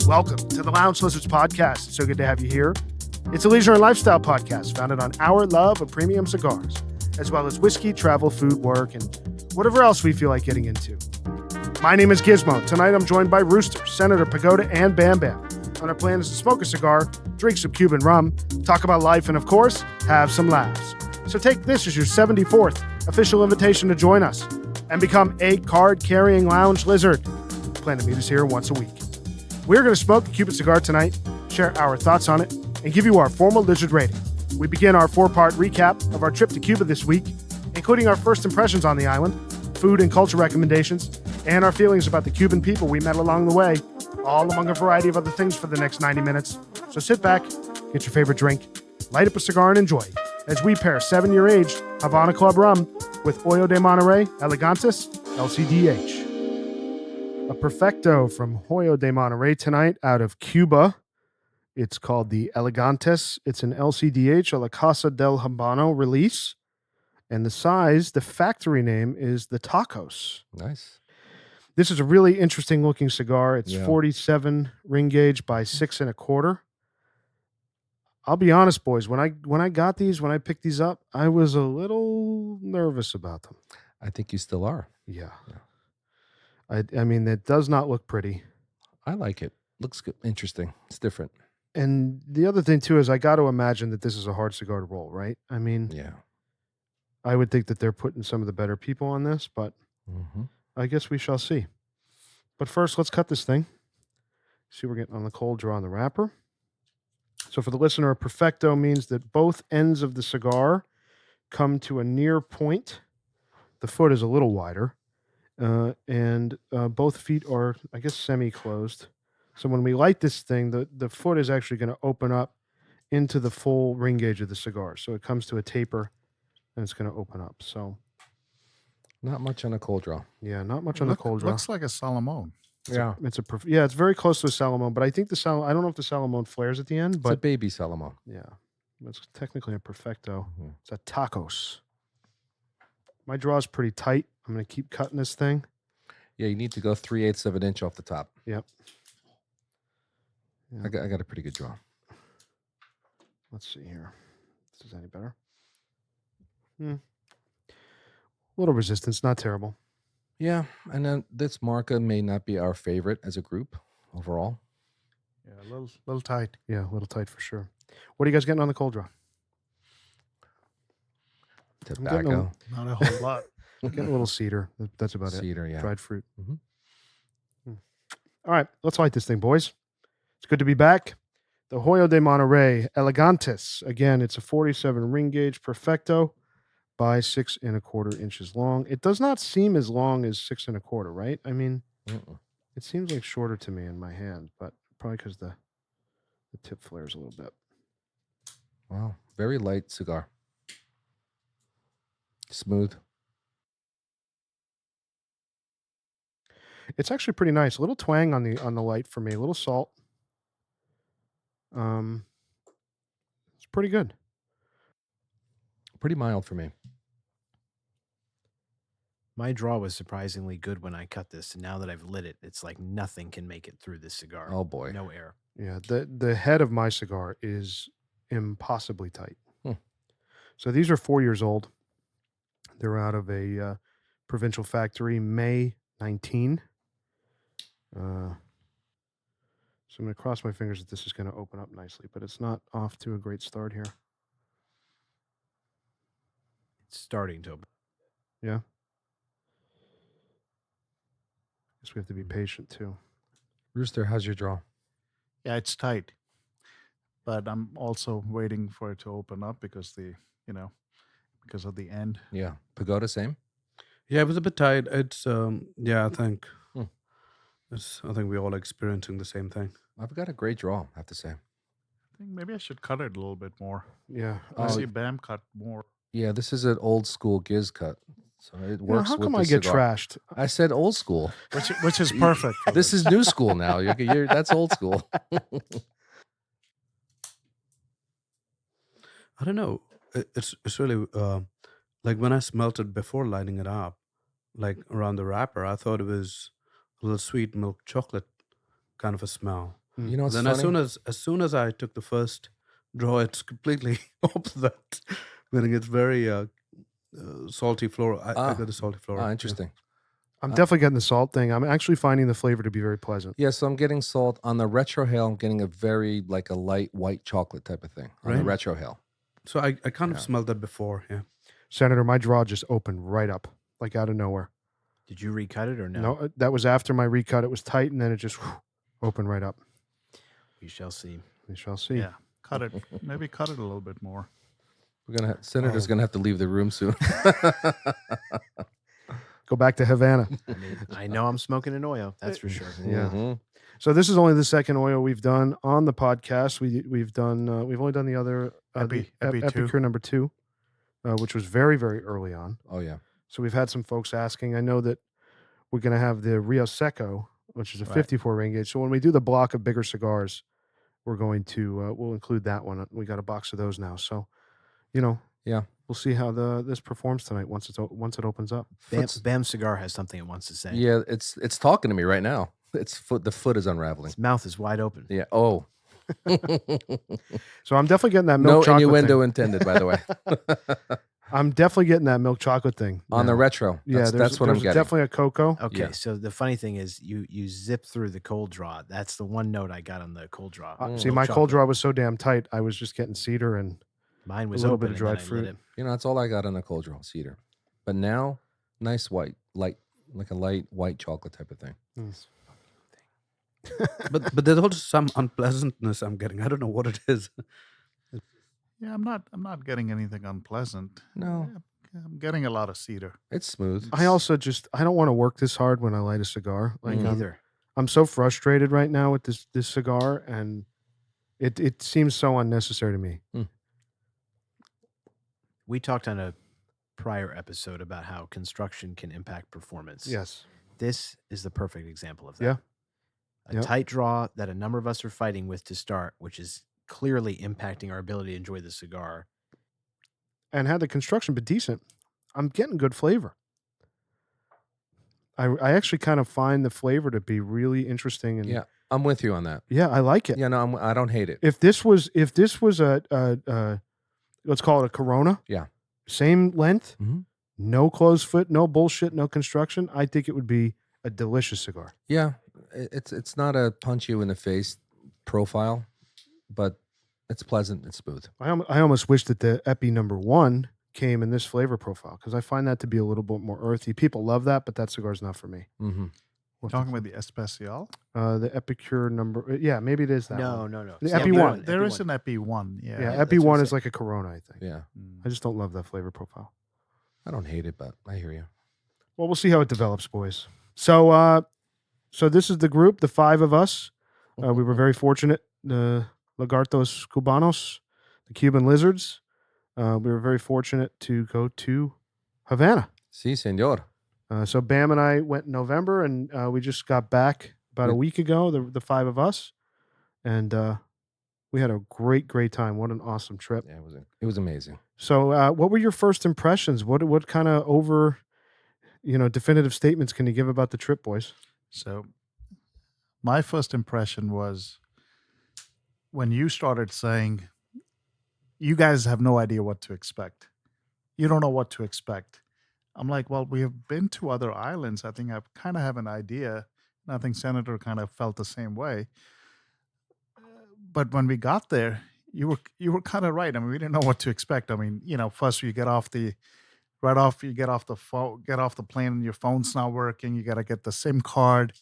Welcome to the Lounge Lizards podcast. It's so good to have you here. It's a leisure and lifestyle podcast founded on our love of premium cigars, as well as whiskey, travel, food, work, and whatever else we feel like getting into. My name is Gizmo. Tonight I'm joined by Rooster, Senator Pagoda, and Bam Bam. And our plan is to smoke a cigar, drink some Cuban rum, talk about life, and of course, have some laughs. So take this as your 74th official invitation to join us and become a card-carrying lounge lizard. Plan to meet us here once a week. We're going to smoke a Cuban cigar tonight, share our thoughts on it, and give you our formal lizard rating. We begin our 4-part recap of our trip to Cuba this week, including our first impressions on the island, food and culture recommendations, and our feelings about the Cuban people we met along the way, all among a variety of other things for the next 90 minutes. So sit back, get your favorite drink, light up a cigar, and enjoy as we pair 7-year-aged Havana Club Rum with Hoyo de Monterrey Elegantes LCDH. A Perfecto from Hoyo de Monterrey tonight out of Cuba. It's called the Elegantes. It's an LCDH, a La Casa del Habano release. And the size, the factory name is the Tacos. Nice. This is a really interesting looking cigar. It's 47 ring gauge by 6 1/4. I'll be honest, boys. When I got these, when I picked these up, I was a little nervous about them. I think you still are. Yeah. I mean, it does not look pretty. I like it. Looks good. Interesting. It's different. And the other thing, too, is I got to imagine that this is a hard cigar to roll, right? I mean, I would think that they're putting some of the better people on this, but I guess we shall see. But first, let's cut this thing. See, we're getting on the cold draw on the wrapper. So for the listener, a Perfecto means that both ends of the cigar come to a near point. The foot is a little wider. And both feet are, I guess, semi-closed. So when we light this thing, the foot is actually going to open up into the full ring gauge of the cigar. So it comes to a taper, and it's going to open up. So not much on a cold draw. Yeah, not much on the cold draw. Looks like a Salomon. It's very close to a Salomon, but I think I don't know if the Salomon flares at the end, but it's a baby Salomon. Yeah, it's technically a Perfecto. It's a Tacos. My draw is pretty tight. I'm going to keep cutting this thing. Yeah, you need to go 3/8 of an inch off the top. Yep. I got a pretty good draw. Let's see here. If this is any better. Little resistance, not terrible. Yeah, and then this Marca may not be our favorite as a group overall. Yeah, a little tight. Yeah, a little tight for sure. What are you guys getting on the cold draw? Tobacco. Not a whole lot. Getting a little cedar. That's about it. Cedar, yeah. Dried fruit. All right, let's light this thing, boys. It's good to be back. The Hoyo de Monterrey Elegantes. Again, it's a 47 ring gauge Perfecto by 6 1/4 inches long. It does not seem as long as 6 1/4, right? I mean, it seems like shorter to me in my hand, but probably because the tip flares a little bit. Wow, very light cigar. Smooth. It's actually pretty nice. A little twang on the light for me. A little salt. It's pretty good. Pretty mild for me. My draw was surprisingly good when I cut this, and now that I've lit it, it's like nothing can make it through this cigar. Oh boy, no air. Yeah, the head of my cigar is impossibly tight. So these are 4 years old. They're out of a provincial factory, May 19. So I'm going to cross my fingers that this is going to open up nicely, but it's not off to a great start here. It's starting to open. Yeah. Guess we have to be patient too. Rooster, how's your draw? Yeah, it's tight. But I'm also waiting for it to open up because because of the end. Yeah. Pagoda, same? Yeah, it was a bit tight. It's I think I think we're all experiencing the same thing. I've got a great draw, I have to say. I think maybe I should cut it a little bit more. Yeah. I see Bam cut more. Yeah, this is an old school Giz cut. So it works how with come the I get cigar. trashed? I said old school. Which is perfect. This is new school now. That's old school. I don't know. It's really like when I smelt it before lighting it up, like around the wrapper, I thought it was a little sweet milk chocolate kind of a smell. You know, it's Then funny. as soon as I took the first draw, it's completely opposite. Meaning it's very salty floral. I got the salty floral. Interesting. I'm definitely getting the salt thing. I'm actually finding the flavor to be very pleasant. Yeah, so I'm getting salt on the retro hail. I'm getting a very like a light white chocolate type of thing on the Right. retro hail. So I kind of smelled that before. Yeah. Senator, my draw just opened right up, like out of nowhere. Did you recut it or no? No, that was after my recut. It was tight, and then it just opened right up. We shall see. We shall see. Yeah, cut it. Maybe cut it a little bit more. Senator's gonna have to leave the room soon. Go back to Havana. I mean, I know I'm smoking an Oyo. That's for sure. Yeah. Mhm. So this is only the second oil we've done on the podcast. We've done we've only done the other Epi the two. Epicure number 2, which was very, very early on. Oh yeah. So we've had some folks asking. I know that we're going to have the Rio Seco, which is a Right. 54 ring gauge. So when we do the block of bigger cigars, we're going to we'll include that one. We got a box of those now. So, Yeah. we'll see how this performs tonight once it opens up. Bam Cigar has something it wants to say. Yeah, it's talking to me right now. The foot is unraveling. Its mouth is wide open. Yeah. Oh. So I'm definitely getting that milk No chocolate innuendo thing. intended, by the way. I'm definitely getting that milk chocolate thing On the now. retro. Yeah, That's what I'm there's getting. definitely a cocoa. Okay, Yeah. so the funny thing is you zip through the cold draw. That's the one note I got on the cold draw. See, Milk my cold chocolate. draw was so damn tight. I was just getting cedar and Mine was a little open bit of and dried then I lit fruit. it. You know, that's all I got on the cold draw cedar. But now, nice white, like a light white chocolate type of thing. But there's also some unpleasantness I'm getting. I don't know what it is. Yeah, I'm not getting anything unpleasant. No. I'm getting a lot of cedar. It's smooth. I also I don't want to work this hard when I light a cigar. Like Mm. Neither. I'm so frustrated right now with this cigar, and it seems so unnecessary to me. We talked on a prior episode about how construction can impact performance. Yes. This is the perfect example of that. Yeah. A Yep. tight draw that a number of us are fighting with to start, which is clearly impacting our ability to enjoy the cigar. And had the construction been decent, I'm getting good flavor. I actually kind of find the flavor to be really interesting, and Yeah, I'm with you on that. yeah, I like it. Yeah, no, I don't hate it. If this was a let's call it a Corona, Yeah. same length, Mhm. no closed foot, no bullshit, no construction, I think it would be a delicious cigar. Yeah, it's not a punch you in the face profile, but it's pleasant and smooth. I almost wish that the Epi number 1 came in this flavor profile, because I find that to be a little bit more earthy. People love that, but that cigar's not for me. Mm-hmm. We're talking about the Especial. The Epicure number, yeah, maybe it is that No, one. no, no. The It's Epi Epi one. There Epi is an Epi 1. Yeah. Yeah, Yeah, Epi that's what 1 I'm is saying. like a Corona, I think. Yeah, Mm. I just don't love that flavor profile. I don't hate it, but I hear you. Well, we'll see how it develops, boys. So, so this is the group, the 5 of us. We were very fortunate. The Lagartos Cubanos, the Cuban Lizards. We were very fortunate to go to Havana. Sí, señor. So Bam and I went in November, and we just got back about a week ago, the 5 of us. And we had a great time. What an awesome trip. Yeah, it was amazing. So what were your first impressions? What kind of definitive statements can you give about the trip, boys? So my first impression was when you started saying, you guys have no idea what to expect. You don't know what to expect. I'm like, well, we have been to other islands. I think I kind of have an idea. And I think Senator kind of felt the same way. But when we got there, you were kind of right. I mean, we didn't know what to expect. I mean, first you get off the plane and your phone's not working. You got to get the SIM card.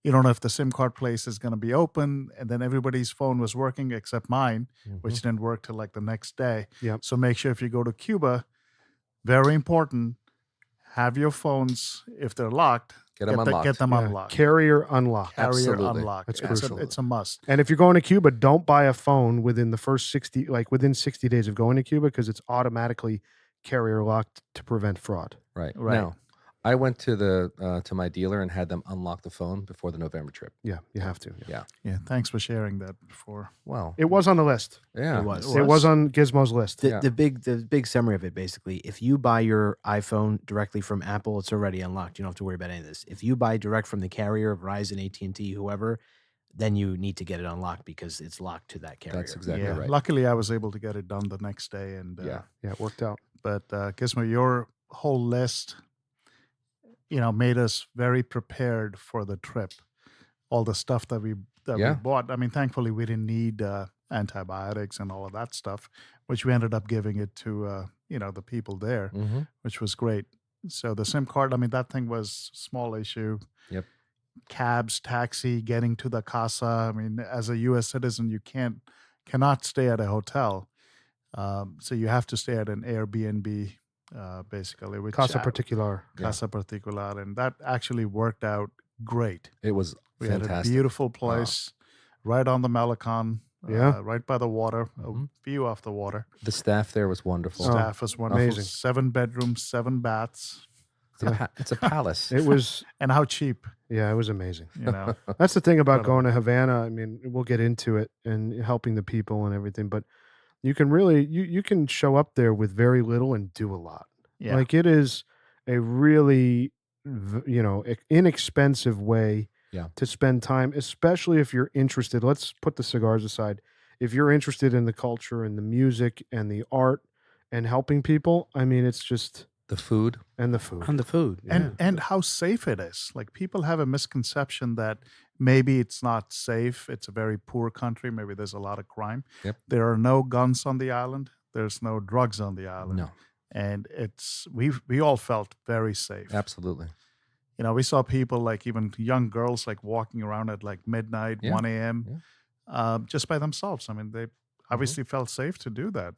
You don't know if the SIM card place is going to be open. And then everybody's phone was working except mine, which didn't work till like the next day. Yep. So make sure if you go to Cuba, very important, have your phones, if they're locked, Get them unlocked. Get them Yeah, unlocked. carrier unlocked. Carrier Absolutely. unlocked. That's It's crucial. it's a must. And if you're going to Cuba, don't buy a phone within the first 60 days of going to Cuba, because it's automatically carrier locked to prevent fraud. Right. Right. Now, I went to my dealer and had them unlock the phone before the November trip. Yeah, you have to. Yeah. Yeah, thanks for sharing that before. Well, It was on the list. yeah. It was. It was on Gizmo's list. The big summary of it, basically, if you buy your iPhone directly from Apple, it's already unlocked. You don't have to worry about any of this. If you buy direct from the carrier, Verizon, AT&T, whoever, then you need to get it unlocked because it's locked to that carrier. That's exactly yeah. right. Luckily, I was able to get it done the next day, and Yeah. Yeah, it worked out. But Gizmo, your whole list, made us very prepared for the trip. All the stuff that we Yeah. bought. I mean, thankfully, we didn't need antibiotics and all of that stuff, which we ended up giving it to the people there, Mm-hmm. which was great. So the SIM card, I mean, that thing was small issue. Yep. Cabs, taxi, getting to the casa. I mean, as a U.S. citizen, you cannot stay at a hotel. So you have to stay at an Airbnb, basically. Which Casa Particular. Casa Particular, and that actually worked out great. It was We had fantastic. a beautiful place right on the Malecon, Yeah. right by the water, Mhm. a view off the water. The staff there was wonderful. Oh, Staff was wonderful. amazing. 7 bedrooms, 7 baths, It's a palace. It was, and how cheap, yeah, it was amazing. you know. That's the thing about Incredible. going to Havana. I mean, we'll get into it and helping the people and everything, but you can really you can show up there with very little and do a lot. Yeah. Like it is a really inexpensive way Yeah. to spend time, especially if you're interested. Let's put the cigars aside. If you're interested in the culture and the music and the art and helping people, I mean, it's just The food. and the food. And the food. Yeah. And how safe it is. Like, people have a misconception that maybe it's not safe. It's a very poor country. Maybe there's a lot of crime. Yep. There are no guns on the island. There's no drugs on the island. No, And we all felt very safe. absolutely. We saw people, like even young girls, like walking around at like midnight, Yeah, 1 a.m. Just by themselves. I mean, they obviously felt safe to do that.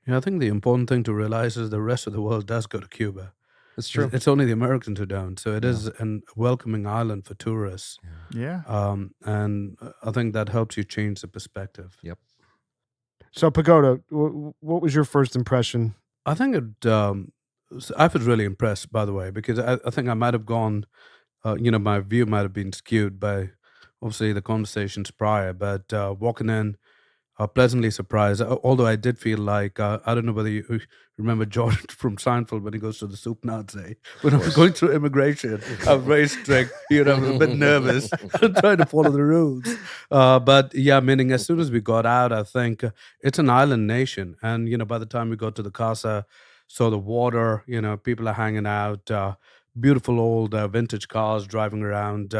Yeah, I think the important thing to realize is the rest of the world does go to Cuba. It's true. It's only the Americans who don't. So it Yeah. is a welcoming island for tourists. Yeah. And I think that helps you change the perspective. So Pagoda, what was your first impression? I think I was really impressed, by the way, because I think I might have gone, my view might have been skewed by obviously the conversations prior, but walking in, pleasantly surprised. Although I did feel like, I don't know whether you remember George from Seinfeld when he goes to the soup Nazi. When I was going through immigration, I was very strict, I was a bit nervous, trying to follow the rules. But yeah, meaning as soon as we got out, I think it's an island nation. And, by the time we got to the casa, saw the water, people are hanging out, beautiful old vintage cars driving around,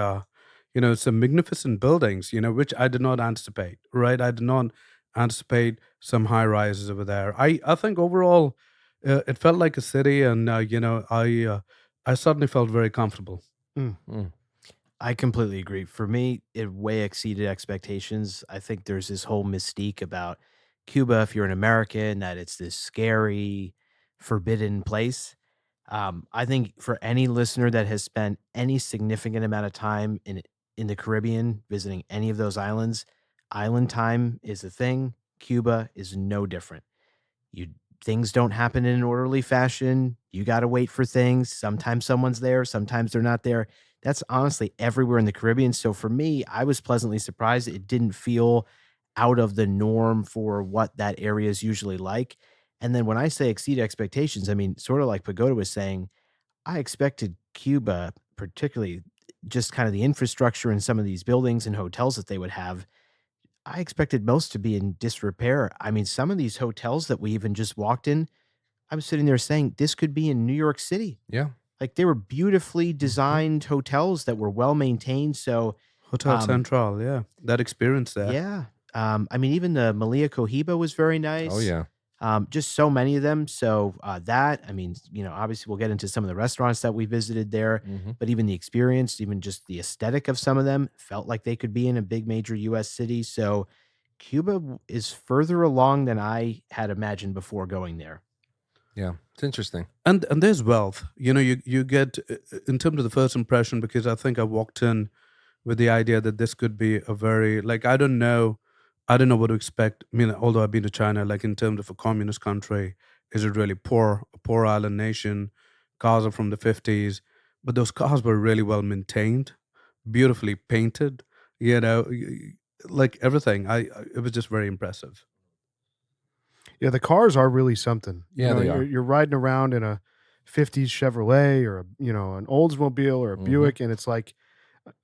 some magnificent buildings, which I did not anticipate, right? I did not anticipate some high rises over there. I think overall, it felt like a city, and I suddenly felt very comfortable. I completely agree. For me, it way exceeded expectations. I think there's this whole mystique about Cuba, if you're an American, that it's this scary, forbidden place. I think for any listener that has spent any significant amount of time in the Caribbean, visiting any of those islands, island time is a thing. Cuba is no different. Things don't happen in an orderly fashion. You got to wait for things. Sometimes someone's there, sometimes they're not there. That's honestly everywhere in the Caribbean. So for me, I was pleasantly surprised. It didn't feel out of the norm for what that area is usually like. And then when I say exceed expectations, I mean, sort of like Pagoda was saying, I expected Cuba, particularly just kind of the infrastructure in some of these buildings and hotels that they would have, I expected most to be in disrepair. I mean, some of these hotels that we even just walked in, I was sitting there saying, this could be in New York City. Yeah. Like, they were beautifully designed hotels that were well maintained. So, Hotel Um, Central, yeah, that experience there. yeah. I mean, even the Malia Cohiba was very nice. Oh yeah. Just so many of them. So obviously we'll get into some of the restaurants that we visited there, Mhm. but even the experience, even just the aesthetic of some of them felt like they could be in a big major US city. So Cuba is further along than I had imagined before going there. Yeah. It's interesting. And there's wealth. You get in terms of the first impression, because I think I walked in with the idea that this could be a very, like, I don't know what to expect. I mean, although I've been to China, like in terms of a communist country, is it really poor, a poor island nation? Cars are from the 50s, but those cars were really well maintained, beautifully painted, like everything. It was just very impressive. Yeah, the cars are really something. Yeah, they are. You're riding around in a 50s Chevrolet or an Oldsmobile or a Mhm. Buick, and it's like,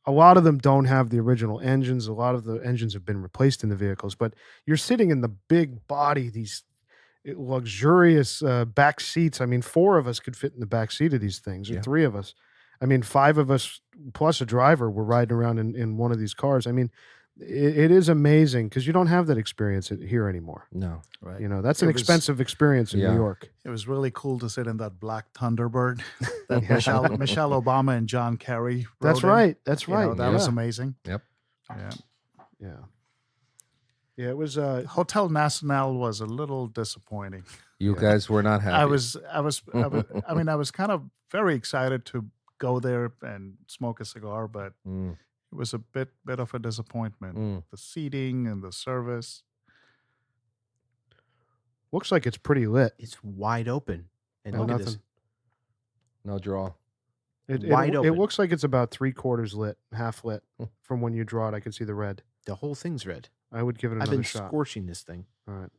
A lot of them don't have the original engines. A lot of the engines have been replaced in the vehicles, but you're sitting in the big body, these luxurious back seats. I mean, 4 of us could fit in the back seat of these things, or Yeah. 3 of us. I mean, 5 of us plus a driver were riding around in one of these cars. I mean, it is amazing because you don't have that experience here anymore. No. Right. You know, that's an It was- expensive experience in Yeah. New York. It was really cool to sit in that black Thunderbird that Michelle Obama and John Kerry. That's rode in. right. That's You know, right. that was Yeah. amazing. Yep. Yeah. Yeah. Yeah, it was Hotel Nacional was a little disappointing. You Yeah. guys were not happy. I was kind of very excited to go there and smoke a cigar, but Mm, it was a bit of a disappointment. mm. The seating and the service. looks like it's pretty lit. It's wide open. And Oh, look at this. nothing. No draw. Wide It open. looks like it's about 3/4 lit, half lit. Hmm. From when you draw it, I can see the red. The whole thing's red. I would give it I've another been shot. scorching this thing. All right.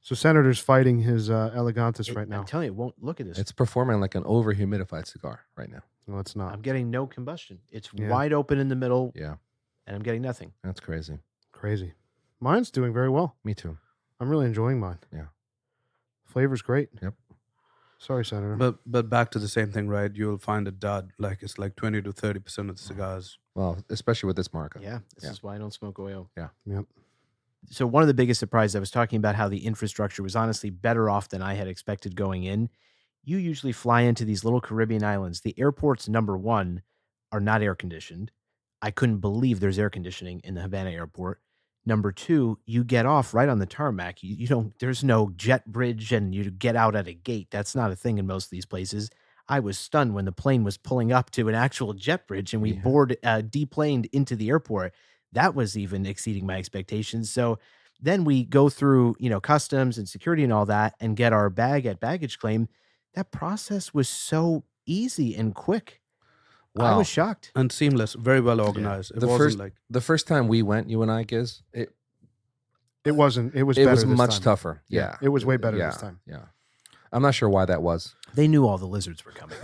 So Senator's fighting his Elegantis It- right now. I'm telling you, it won't look at this. It's performing like an over humidified cigar right now. No, it's not. I'm getting no combustion. It's Yeah. wide open in the middle, Yeah. and I'm getting nothing. That's crazy. Crazy. Mine's doing very well. Me too. I'm really enjoying mine. Yeah. Flavor's great. Yep. Sorry, Senator. But back to the same thing, right? You'll find a dud. Like it's like 20 to 30% of the cigars. Well, especially with this market. Yeah, this Yeah. is why I don't smoke oil. Yep. So one of the biggest surprises, I was talking about how the infrastructure was honestly better off than I had expected going in. You usually fly into these little Caribbean islands. The airports, number one, are not air conditioned. I couldn't believe there's air conditioning in the Havana airport. Number two, you get off right on the tarmac. You don't, there's no jet bridge and you get out at a gate. That's not a thing in most of these places. I was stunned when the plane was pulling up to an actual jet bridge and we Yeah. deplaned into the airport. That was even exceeding my expectations. So then we go through, customs and security and all that and get our bag at baggage claim. That process was so easy and quick. I Wow. was shocked. And seamless, very well organized. It The wasn't first- like The first time we went, you and I, Giz, it It was it better was this much time. tougher. Yeah. It was way better yeah, this time. Yeah. I'm not sure why that was. They knew all the lizards were coming.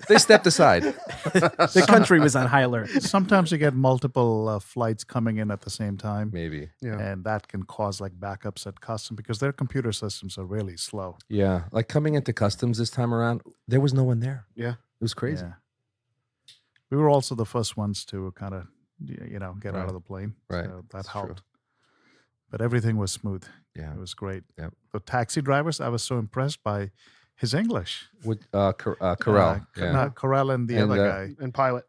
They stepped aside. The country was on high alert. Sometimes you get multiple flights coming in at the same time, Maybe. Yeah. and that can cause like backups at custom because their computer systems are really slow. Yeah. Like coming into customs this time around, there was no one there. Yeah. It was crazy. Yeah. We were also the first ones to kind of, get out Right. of the plane. Right. So that That's true. helped. But everything was smooth. Yeah. It was great. Yep. The taxi drivers, I was so impressed by his English. With Corral. yeah. Not Corral and the And, other uh, guy. And Pilot.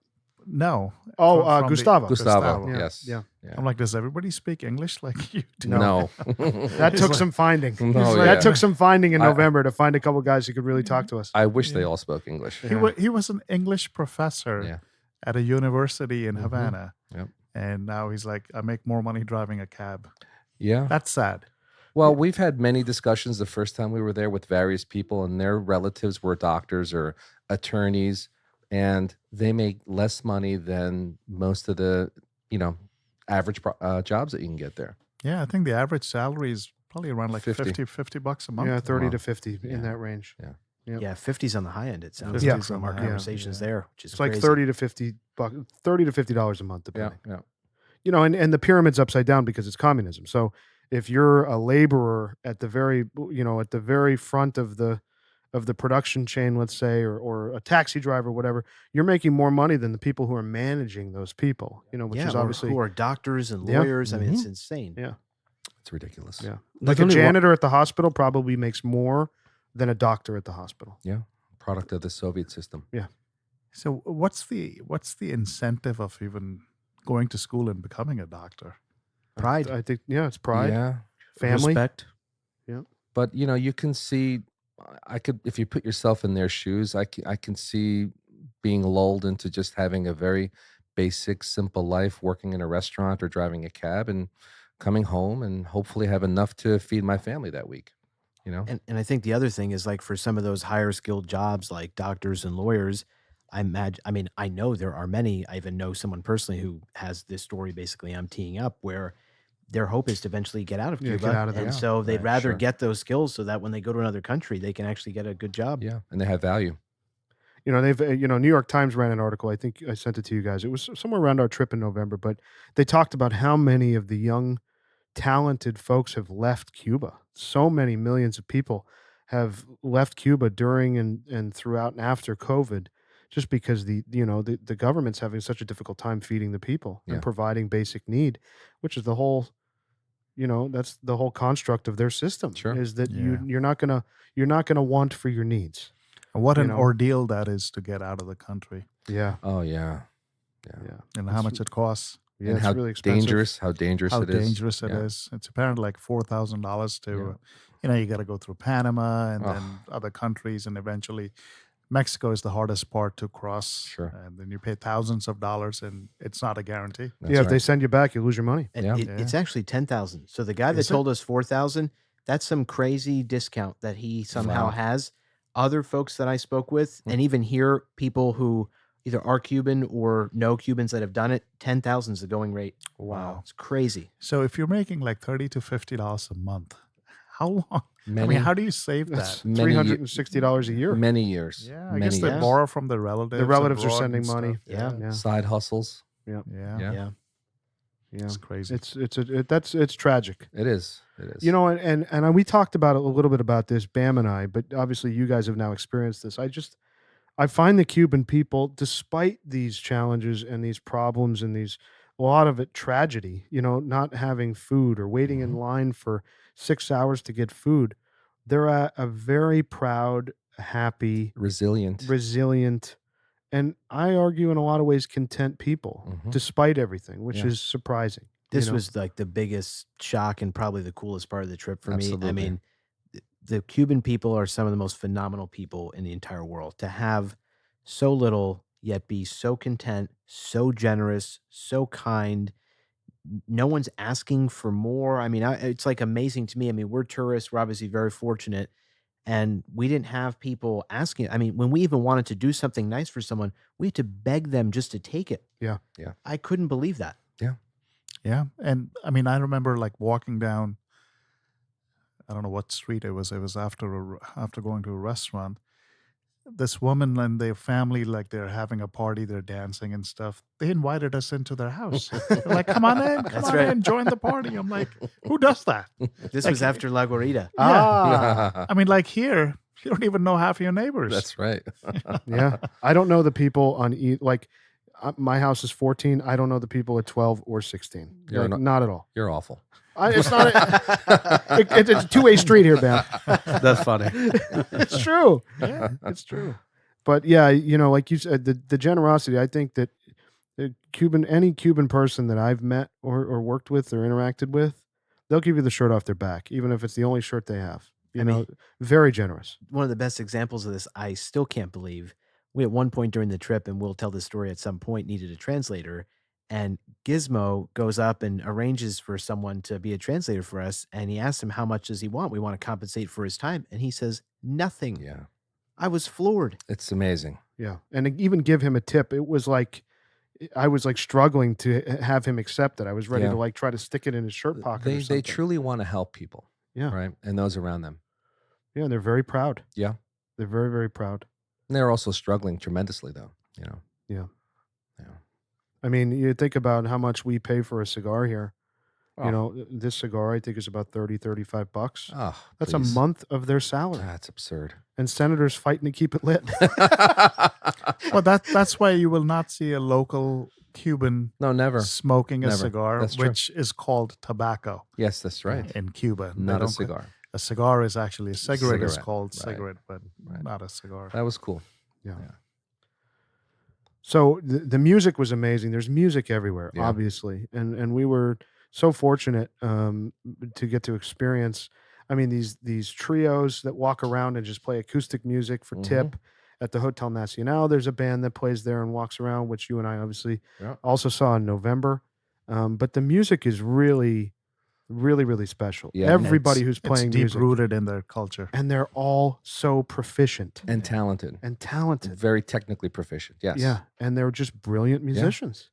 No. Oh, from the- Gustavo. Gustavo. Yeah, Yes. yeah. I'm like, does everybody speak English like you do? No. That took like- some finding. Oh, That yeah. took some finding in I- November to find a couple guys who could really talk to us. I wish they all spoke English. Yeah. He was an English professor Yeah. at a university in Mhm. Havana. Yep. And now he's like, I make more money driving a cab. Yeah. That's sad. Well, we've had many discussions the first time we were there with various people, and their relatives were doctors or attorneys, and they make less money than most of the, average jobs that you can get there. Yeah, I think the average salary is probably around like 50. $50 a month. Yeah, 30 to Wow. 50 Yeah. in that range. Yep. Yeah, 50's on the high end, it sounds 50's like from on our the high end, conversations yeah. there, which is It's like crazy. 30 to 50 bucks, $30 to $50 a month, Yeah. depending. Yeah. And the pyramid's upside down because it's communism. So if you're a laborer at the very front of the production chain, let's say, or a taxi driver, whatever, you're making more money than the people who are managing those people. Which is or obviously who are doctors and Yeah. lawyers. I mean, it's Mhm. insane. Yeah. It's ridiculous. Yeah. There's like a only one- janitor at the hospital probably makes more than a doctor at the hospital. Product of the Soviet system. So what's the incentive of even going to school and becoming a doctor? Pride. I think it's pride, Yeah. family. Respect. But you can see, if you put yourself in their shoes, I can see being lulled into just having a very basic, simple life, working in a restaurant or driving a cab, and coming home and hopefully have enough to feed my family that week. And I think the other thing is like for some of those higher skilled jobs like doctors and lawyers, I know there are many. I even know someone personally who has this story basically I'm teeing up where their hope is to eventually get out of Yeah, Cuba. get out of there. And Yeah, so they'd right, rather sure. get those skills so that when they go to another country, they can actually get a good job. Yeah, and they have value. You know, they've New York Times ran an article. I think I sent it to you guys. It was somewhere around our trip in November, but they talked about how many of the young, talented folks have left Cuba. So many millions of people have left Cuba during and throughout and after COVID, just because the government's having such a difficult time feeding the people Yeah. and providing basic need, which is the whole, that's the whole construct of their system. Sure. Is that Yeah. you're not gonna want for your needs. And what You an know? ordeal that is to get out of the country, Yeah, Oh yeah. yeah, and how much it costs. yeah. And It's how really expensive. how dangerous How it is. dangerous it Yeah. is. It's apparently like $4,000 to, Yeah. you got to go through Panama and Ugh. then other countries, and eventually Mexico is the hardest part to cross. Sure. And then you pay thousands of dollars, and it's not a guarantee. That's Yeah, if they right. send you back, you lose your money. And Yeah. it's actually 10,000. So the guy that Is it? told us 4,000, that's some crazy discount that he somehow Wow. has. Other folks that I spoke with, and even here, people who either are Cuban or know Cubans that have done it, 10,000 is the going rate. Wow. It's crazy. So if you're making like $30 to $50 a month, how long? Many, how do you save That's that? Many ye- $360 a year. many years. Yeah, I many guess they years. borrow from the relatives. The relatives are abroad sending and money. stuff. Yeah. Yeah, Side hustles. Yeah. Yeah. Yeah. yeah. It's crazy. It's tragic. It is. It is. And we talked about a little bit about this, Bam and I, but obviously you guys have now experienced this. I find the Cuban people, despite these challenges and these problems and a lot of it tragedy, not having food or waiting in line for 6 hours to get food, they're a very proud, happy, resilient. resilient, and I argue in a lot of ways content people, Mhm. despite everything, which Yeah. is surprising. This was like the biggest shock and probably the coolest part of the trip for me. I Absolutely. mean, the Cuban people are some of the most phenomenal people in the entire world. To have so little yet be so content, so generous, so kind. No one's asking for more. I mean, it's like amazing to me. I mean, we're tourists. We're obviously very fortunate. And we didn't have people asking. I mean, when we even wanted to do something nice for someone, we had to beg them just to take it. Yeah. Yeah. I couldn't believe that. Yeah. And I mean, I remember like walking down, I don't know what street it was. It was after going to a restaurant. This woman and their family, like they're having a party, they're dancing and stuff. They invited us into their house. They're like, come on in, come That's on right. in, join the party. I'm like, who does that? This Like- was after La Guarida. Ah, I mean, like here, you don't even know half your neighbors. That's right. yeah. I don't know the people on my house is 14. I don't know the people at 12 or 16. You're Like, not at all. You're awful. It's not. It's a two-way street here, Bam. That's funny. It's true. Yeah, it's true. But yeah, like you said, the generosity. I think that any Cuban person that I've met or worked with or interacted with, they'll give you the shirt off their back, even if it's the only shirt they have. I mean- Very generous. One of the best examples of this, I still can't believe. We at one point during the trip, and we'll tell the story at some point, needed a translator. And Gizmo goes up and arranges for someone to be a translator for us. And he asks him, how much does he want? We want to compensate for his time. And he says, nothing. Yeah. I was floored. It's amazing. Yeah, and to even give him a tip, it was like I was like struggling to have him accept it. I was ready Yeah. to like try to stick it in his shirt pocket. or They something. truly want to help people. Yeah. Right. And those around them. Yeah, they're very proud. Yeah. They're very, very proud. And they're also struggling tremendously, though. I mean, you think about how much we pay for a cigar here. Oh. This cigar I think is about $30-$35. Oh, That's please. a month of their salary. That's absurd. And senators fighting to keep it lit. Well, that's why you will not see a local Cuban No, never. smoking a Never. cigar, That's true. which is called tobacco Yes, that's right. in Cuba. They Not a don't- cigar. A cigar is actually a cigarette. Is Cigarette, called right. cigarette, but Right. not a cigar. That was cool. Yeah. Yeah. So the music was amazing. There's music everywhere, Yeah. obviously, and we were so fortunate to get to experience. I mean, these trios that walk around and just play acoustic music for Mhm. tip at the Hotel Nacional. There's a band that plays there and walks around, which you and I obviously Yeah. also saw in November. But the music is really, really, really special. Yeah, Everybody who's It's playing deep music, rooted in their culture. and they're all so proficient And talented. and talented. Very technically proficient. Yes. Yeah, and they're just brilliant musicians.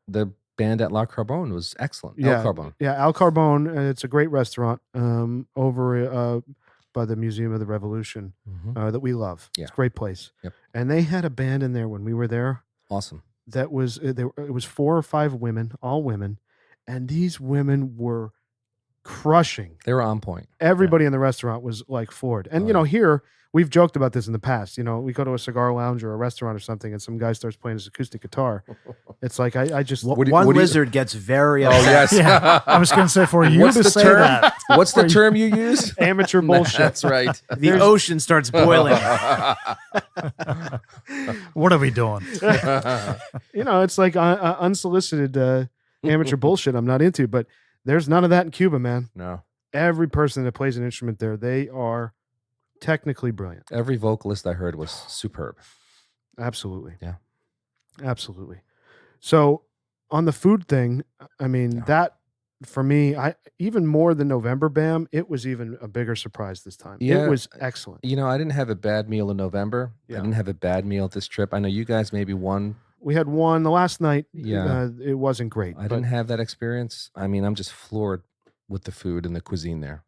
The band at La Carbone was excellent. Yeah. El Carbone. Yeah, Al Carbone. It's a great restaurant over by the Museum of the Revolution that we love. Yeah. It's a great place. Yep. And they had a band in there when we were there. Awesome. That was it was 4 or 5 women, all women, and these women were crushing. They were on point. Everybody in the restaurant was like floored. And here we've joked about this in the past. We go to a cigar lounge or a restaurant or something, and some guy starts playing his acoustic guitar. It's like I just one lizard gets very upset. Oh yes. I was going to say for you What's to the say term? that. What's the term you use? Amateur bullshit. That's right. The ocean starts boiling. What are we doing? It's like unsolicited amateur bullshit I'm not into, but there's none of that in Cuba, man. No. Every person that plays an instrument there, they are technically brilliant. Every vocalist I heard was superb. Absolutely. Yeah. Absolutely. So on the food thing, I mean, that for me, even more than November BAM, it was even a bigger surprise this time. Yeah. It was excellent. I didn't have a bad meal in November. Yeah. I didn't have a bad meal this trip. I know you guys maybe won. We had one the last night. Yeah. It wasn't great. I didn't have that experience. I mean, I'm just floored with the food and the cuisine there.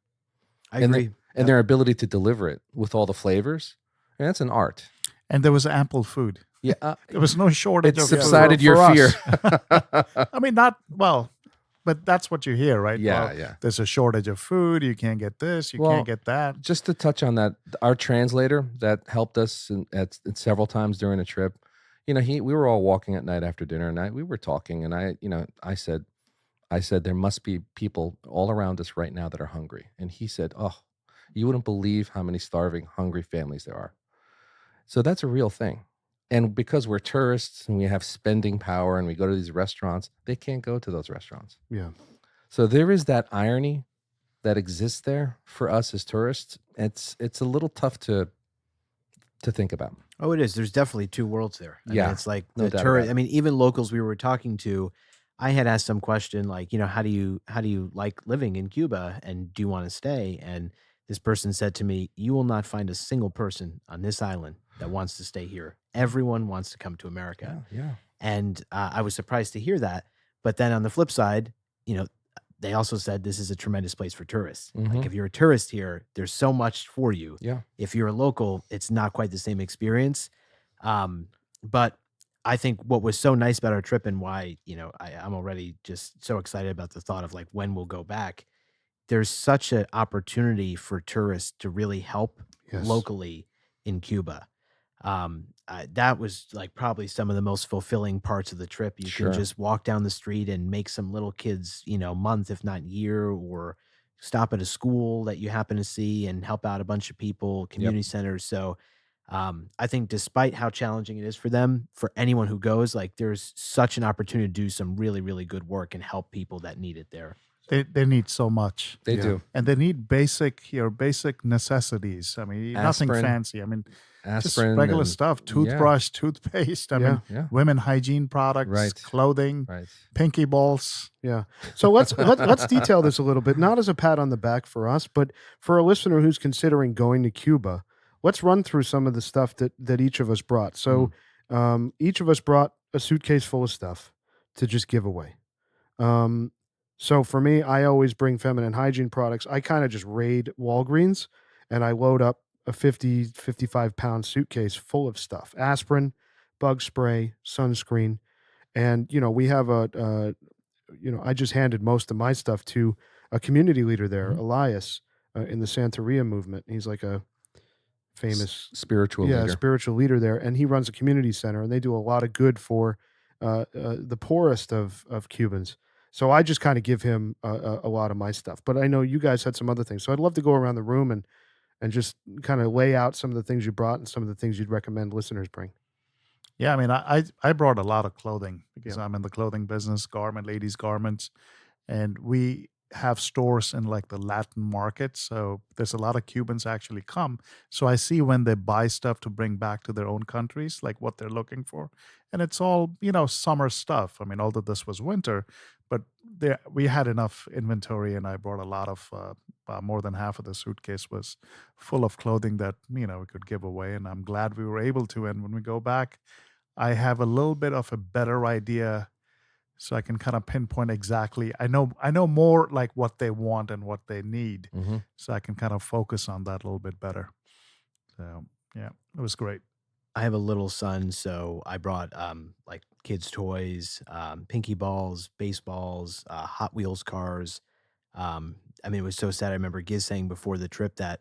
I agree. And their ability to deliver it with all the flavors. And that's an art. And there was ample food. Yeah. There was no shortage It of food. subsided your for fear. us. I mean, but that's what you hear, right? Yeah, Well, yeah. There's a shortage of food. You can't get this. You can't get that. Just to touch on that, our translator that helped us at several times during the trip, we were all walking at night after dinner, and we were talking, and I said there must be people all around us right now that are hungry, and he said, "Oh, you wouldn't believe how many starving, hungry families there are." So that's a real thing, and because we're tourists and we have spending power, and we go to these restaurants, they can't go to those restaurants. Yeah. So there is that irony that exists there for us as tourists. It's a little tough to think about. Oh, it is. There's definitely two worlds there. I Yeah, mean, it's like no the doubt tourist. about it. I mean, even locals we were talking to, I had asked some question like, how do you like living in Cuba, and do you want to stay? And this person said to me, "You will not find a single person on this island that wants to stay here. Everyone wants to come to America." Yeah. And I was surprised to hear that. But then on the flip side, they also said this is a tremendous place for tourists. Like if you're a tourist here, there's so much for you. Yeah. If you're a local, it's not quite the same experience. But I think what was so nice about our trip, and why, I'm already just so excited about the thought of like when we'll go back. There's such an opportunity for tourists to really help locally in Cuba. That was like probably some of the most fulfilling parts of the trip. You Sure. can just walk down the street and make some little kids, month, if not year, or stop at a school that you happen to see and help out a bunch of people, community centers. So I think despite how challenging it is for them, for anyone who goes, like there's such an opportunity to do some really, really good work and help people that need it there. They need so much. They do. And they need basic necessities. I mean, nothing Aspirin. fancy. I mean, just Aspirin, regular and- stuff. Toothbrush, toothpaste. I mean, Yeah. women hygiene products, Right. clothing, Right. pinky balls. Yeah. So let's detail this a little bit, not as a pat on the back for us, but for a listener who's considering going to Cuba. Let's run through some of the stuff that each of us brought. So each of us brought a suitcase full of stuff to just give away. So for me, I always bring feminine hygiene products. I kind of just raid Walgreens and I load up a 55 pound suitcase full of stuff: aspirin, bug spray, sunscreen. And, we have I just handed most of my stuff to a community leader there, Elias, in the Santeria movement. He's like a famous spiritual leader. spiritual leader there. And he runs a community center, and they do a lot of good for the poorest of Cubans. So I just kind of give him a lot of my stuff. But I know you guys had some other things. So I'd love to go around the room and just kind of lay out some of the things you brought and some of the things you'd recommend listeners bring. Yeah, I mean, I brought a lot of clothing because I'm in the clothing business, ladies' garments, and we have stores in like the Latin market. So there's a lot of Cubans actually come. So I see when they buy stuff to bring back to their own countries, like what they're looking for. And it's all, summer stuff. I mean, although this was winter, but we had enough inventory, and I brought a lot of, more than half of the suitcase was full of clothing that, we could give away. And I'm glad we were able to. And when we go back, I have a little bit of a better idea so I can kind of pinpoint exactly. I know more like what they want and what they need, Mm-hmm. so I can kind of focus on that a little bit better. So yeah, it was great. I have a little son, so I brought like kids' toys, pinky balls, baseballs, Hot Wheels cars. I mean, it was so sad. I remember Giz saying before the trip that,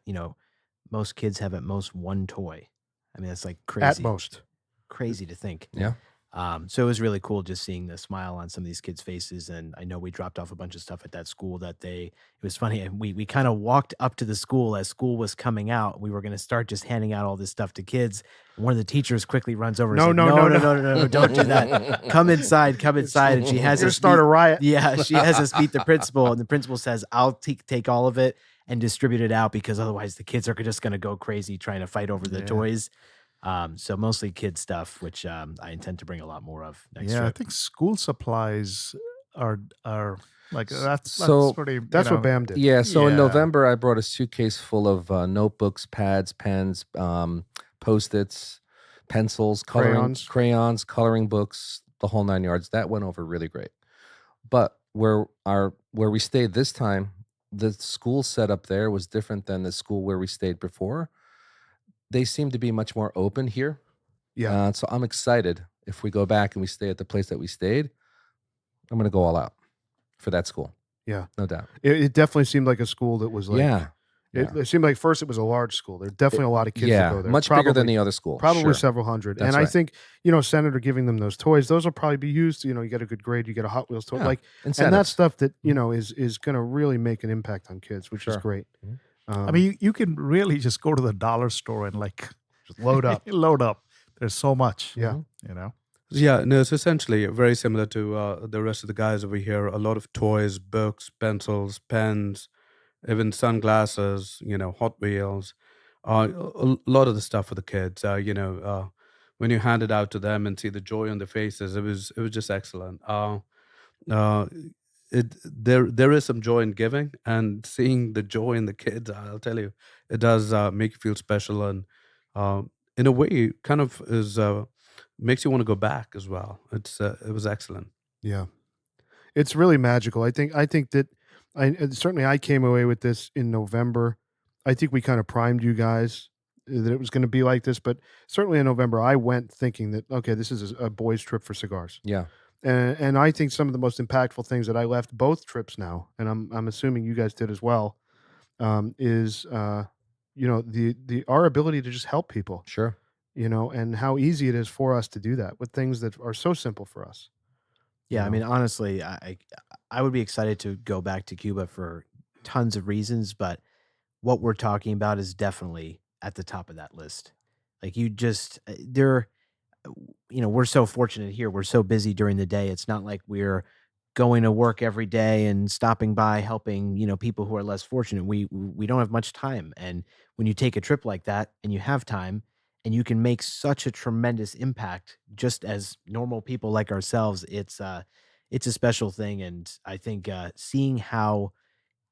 most kids have at most one toy. I mean, that's like At crazy, most. crazy to think. Yeah. So it was really cool just seeing the smile on some of these kids' faces. And I know we dropped off a bunch of stuff at that school it was funny. And we kind of walked up to the school as school was coming out. We were going to start just handing out all this stuff to kids. And one of the teachers quickly runs over and No, says, no, don't do that. Come inside. And she has You're gonna us start a riot. Yeah, she has us meet the principal. And the principal says, I'll take all of it and distribute it out because otherwise the kids are just going to go crazy trying to fight over the toys. So mostly kid stuff, which I intend to bring a lot more of next I trip. think school supplies are like that's So, pretty. That's what Bam did. Yeah. So in Yeah. November, I brought a suitcase full of notebooks, pads, pens, Post-its, pencils, crayons, coloring books, the whole 9 yards. That went over really great. But where we stayed this time, the school setup there was different than the school where we stayed before. They seem to be much more open here. Yeah. So I'm excited if we go back and we stay at the place that we stayed. I'm going to go all out for that school. Yeah. No doubt. It definitely seemed like a school that was like, Yeah. It seemed like first it was a large school. There are definitely a lot of kids that go there. Much bigger than the other school. Probably Sure. several hundred. That's and I right. think, Senator giving them those toys, those will probably be used. You get a good grade, you get a Hot Wheels toy. Yeah. And that's Incentives. stuff that, is going to really make an impact on kids, which is Sure. great. Mhm. I mean, you can really just go to the dollar store and like just load up. load up. There's so much. Yeah. Yeah, no, it's essentially very similar to the rest of the guys over here. A lot of toys, books, pencils, pens, even sunglasses, Hot Wheels, a lot of the stuff for the kids. When you hand it out to them and see the joy on their faces, it was just excellent. There is some joy in giving, and seeing the joy in the kids, I'll tell you, it does make you feel special, and in a way, kind of is makes you want to go back as well. It was excellent. Yeah. It's really magical. I think that certainly I came away with this in November. I think we kind of primed you guys that it was going to be like this, but certainly in November I went thinking that, okay, this is a boys' trip for cigars. Yeah. And I think some of the most impactful things that I left both trips now, and I'm assuming you guys did as well, is our ability to just help people, Sure. and how easy it is for us to do that with things that are so simple for us. Yeah, I mean, honestly, I would be excited to go back to Cuba for tons of reasons, but what we're talking about is definitely at the top of that list. Like we're so fortunate here. We're so busy during the day. It's not like we're going to work every day and stopping by helping, people who are less fortunate. We don't have much time. And when you take a trip like that and you have time and you can make such a tremendous impact just as normal people like ourselves, it's a special thing. And I think seeing how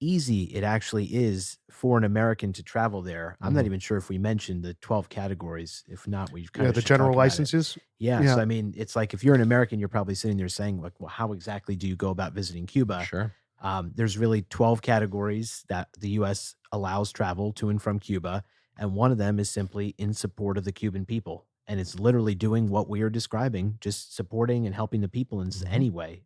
easy it actually is for an American to travel there. I'm not even sure if we mentioned the 12 categories. If not, we kind of the should general talk about it. licenses. Yeah. Yeah. So, I mean, it's like if you're an American, you're probably sitting there saying, like, well, how exactly do you go about visiting Cuba? Sure. There's really 12 categories that the U.S. allows travel to and from Cuba. And one of them is simply in support of the Cuban people. And it's literally doing what we are describing, just supporting and helping the people in any way,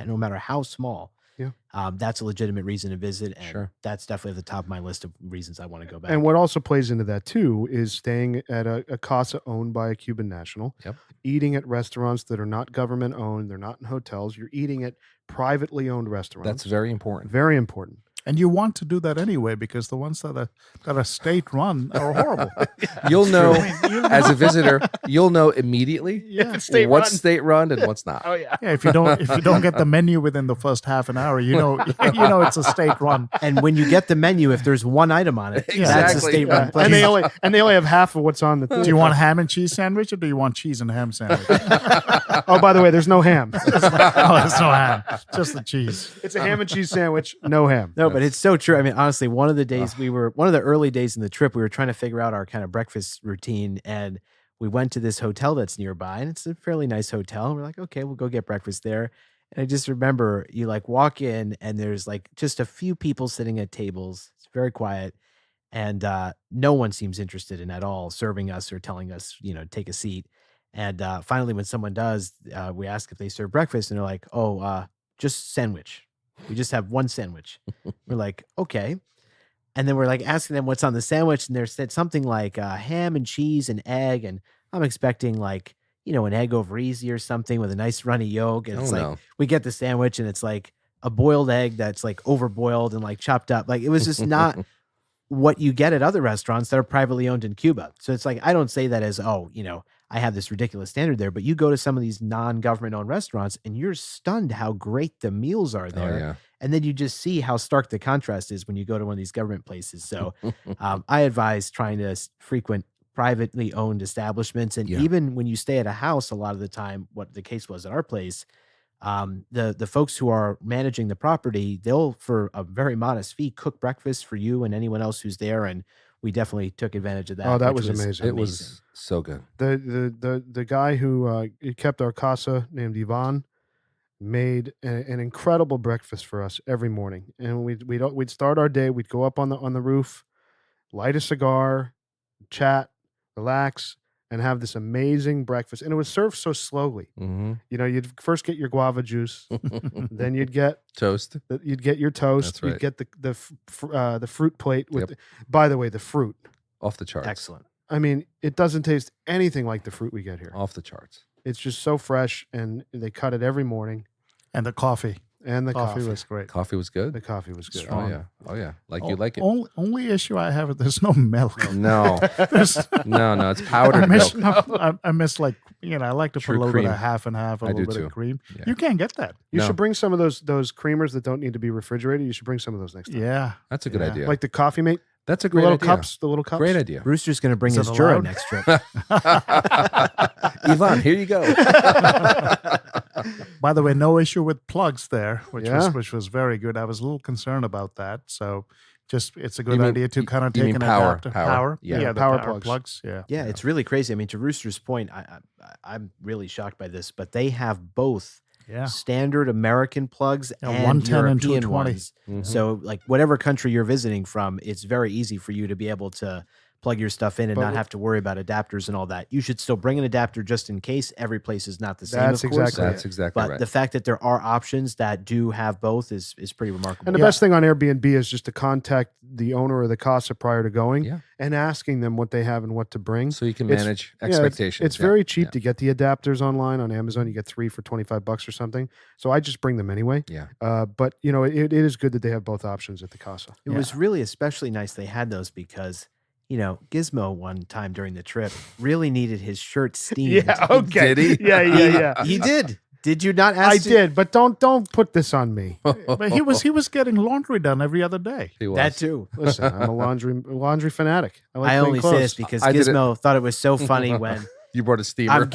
no matter how small. Yeah. That's a legitimate reason to visit. And Sure. that's definitely at the top of my list of reasons I want to go back. And what also plays into that too is staying at a casa owned by a Cuban national, Yep. eating at restaurants that are not government owned. They're not in hotels. You're eating at privately owned restaurants. That's very important. very important. And you want to do that anyway because the ones that are state run are horrible. You'll know as a visitor, you'll know immediately Yeah. what's state run and what's not. yeah. Yeah, if you don't get the menu within the first half an hour, you know it's a state run. And when you get the menu, if there's one item on it, that's a Exactly. state-run place. And they only have half of what's on the thing. Do you want a ham and cheese sandwich or do you want cheese and ham sandwich? Oh, by the way, there's no ham. Oh, there's no ham, just the cheese. It's a ham and cheese sandwich, no ham. No, but it's so true. I mean, honestly, one of the early days in the trip, we were trying to figure out our kind of breakfast routine, and we went to this hotel that's nearby, and it's a fairly nice hotel. And we're like, okay, we'll go get breakfast there. And I just remember you like walk in and there's like just a few people sitting at tables. It's very quiet. And no one seems interested in at all serving us or telling us, take a seat. And finally, when someone does, we ask if they serve breakfast, and they're like, "Oh, just sandwich. We just have one sandwich." We're like, "Okay." And then we're like asking them what's on the sandwich, and they said something like ham and cheese and egg, and I'm expecting like an egg over easy or something with a nice runny yolk, and it's like we get the sandwich, and it's like a boiled egg that's like overboiled and like chopped up. Like it was just not what you get at other restaurants that are privately owned in Cuba. So it's like, I don't say that as, I have this ridiculous standard there, but you go to some of these non-government owned restaurants and you're stunned how great the meals are there. Oh, yeah. And then you just see how stark the contrast is when you go to one of these government places. So I advise trying to frequent privately owned establishments. And even when you stay at a house, a lot of the time, what the case was at our place, the folks who are managing the property, they'll, for a very modest fee, cook breakfast for you and anyone else who's there. And we definitely took advantage of that. Oh, that was amazing. It was so good. The guy who kept our casa, named Ivan, made an incredible breakfast for us every morning. And we'd start our day. We'd go up on the roof, light a cigar, chat, relax, and have this amazing breakfast. And it was served so slowly. Mm-hmm. You'd first get your guava juice, then you'd get toast. You'd get your toast. That's right. You'd get the fruit plate with. By the way, the fruit off the charts. Excellent. I mean, it doesn't taste anything like the fruit we get here. Off the charts. It's just so fresh, and they cut it every morning. And the coffee. And the coffee was great. Coffee was good. The coffee was good. Strong. Oh yeah. You like it. Only issue I have is there's no milk. No. There's- No, it's powdered I miss, milk. I miss like, I like to put True a little cream. bit of half and half, a I little do bit too. of cream. Yeah. You can't get that. You No. should bring some of those creamers that don't need to be refrigerated. You should bring some of those next time. Yeah. That's a good Yeah. idea. Like the coffee mate, That's a the great little idea. cups, the little cups. Great idea. Rooster's going to bring Is his it Jura allowed? next trip. Yvonne, here you go. By the way, no issue with plugs there, which Yeah. was very good. I was a little concerned about that. So it's a good You mean- idea to kind of you take mean an power, adapter. power. Yeah. the Power power plugs. plugs. Yeah. Yeah, it's really crazy. I mean, to Rooster's point, I'm really shocked by this, but they have both Yeah. standard American plugs Yeah, and 110 and European 220. ones. Mhm. So, like, whatever country you're visiting from, it's very easy for you to be able to plug your stuff in and But not w- have to worry about adapters and all that. You should still bring an adapter just in case. Every place is not the same, That's of course. exactly That's exactly But right. the fact that there are options that do have both is pretty remarkable. And the best thing on Airbnb is just to contact the owner of the casa prior to going Yeah. and asking them what they have and what to bring. So you can It's- manage Yeah, it's- expectations. It's Yeah. very cheap Yeah. to get the adapters online on Amazon. You get 3 for $25 or something. So I just bring them anyway. Yeah. But it is good that they have both options at the casa. It was really especially nice they had those because, Gizmo one time during the trip really needed his shirt steamed. Okay. Did he? Yeah. He did. Did you not ask? I did, but don't put this on me. But he was getting laundry done every other day. He was. That too. Listen, I'm a laundry fanatic. I like I clean only clothes. say this because I did it- Gizmo thought it was so funny when You brought a steamer. I'm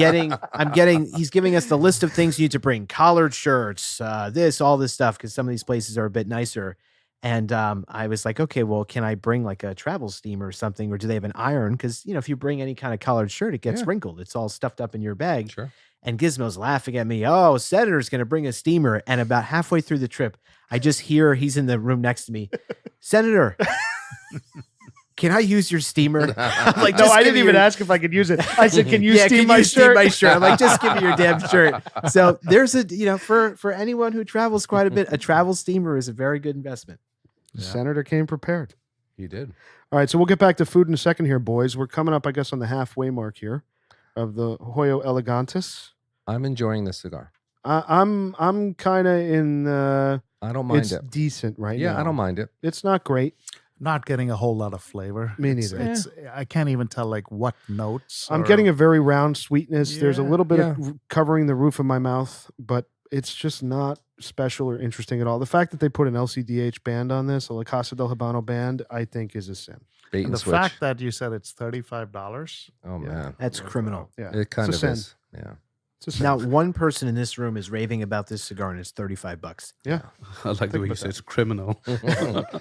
getting, he's giving us the list of things you need to bring: collared shirts, all this stuff, because some of these places are a bit nicer. And I was like, okay, well, can I bring like a travel steamer or something, or do they have an iron? Because if you bring any kind of collared shirt, it gets Yeah. wrinkled. It's all stuffed up in your bag. Sure. And Gizmo's laughing at me. Oh, Senator's going to bring a steamer. And about halfway through the trip, I just hear he's in the room next to me. Senator, can I use your steamer? I'm like, No, "Just I give didn't me even your-" ask if I could use it. I said, "Can you Yeah, steam can my you shirt?" my shirt? I'm like, just give me your damn shirt. So there's for anyone who travels quite a bit, a travel steamer is a very good investment. The Senator came prepared. He did. All right, so we'll get back to food in a second here, boys. We're coming up, I guess, on the halfway mark here of the Hoyo Elegantis. I'm enjoying this cigar. I'm kind of in. I don't mind It's it. decent right now. Yeah, I don't mind it. It's not great. Not getting a whole lot of flavor. Me It's- neither. It's, I can't even tell like what notes. I'm or- getting a very round sweetness. There's a Yeah. little bit of covering the roof of my mouth, but it's just not special or interesting at all. The fact that they put an LCDH band on this, a La Casa del Habano band, I think is a sin. Bait And and the switch. fact that you said it's $35. Oh man, That's criminal. Yeah, it kind it's of a sin. is. Yeah. It's a sin. Now, one person in this room is raving about this cigar, and it's $35. yeah. I like the way you say it's criminal.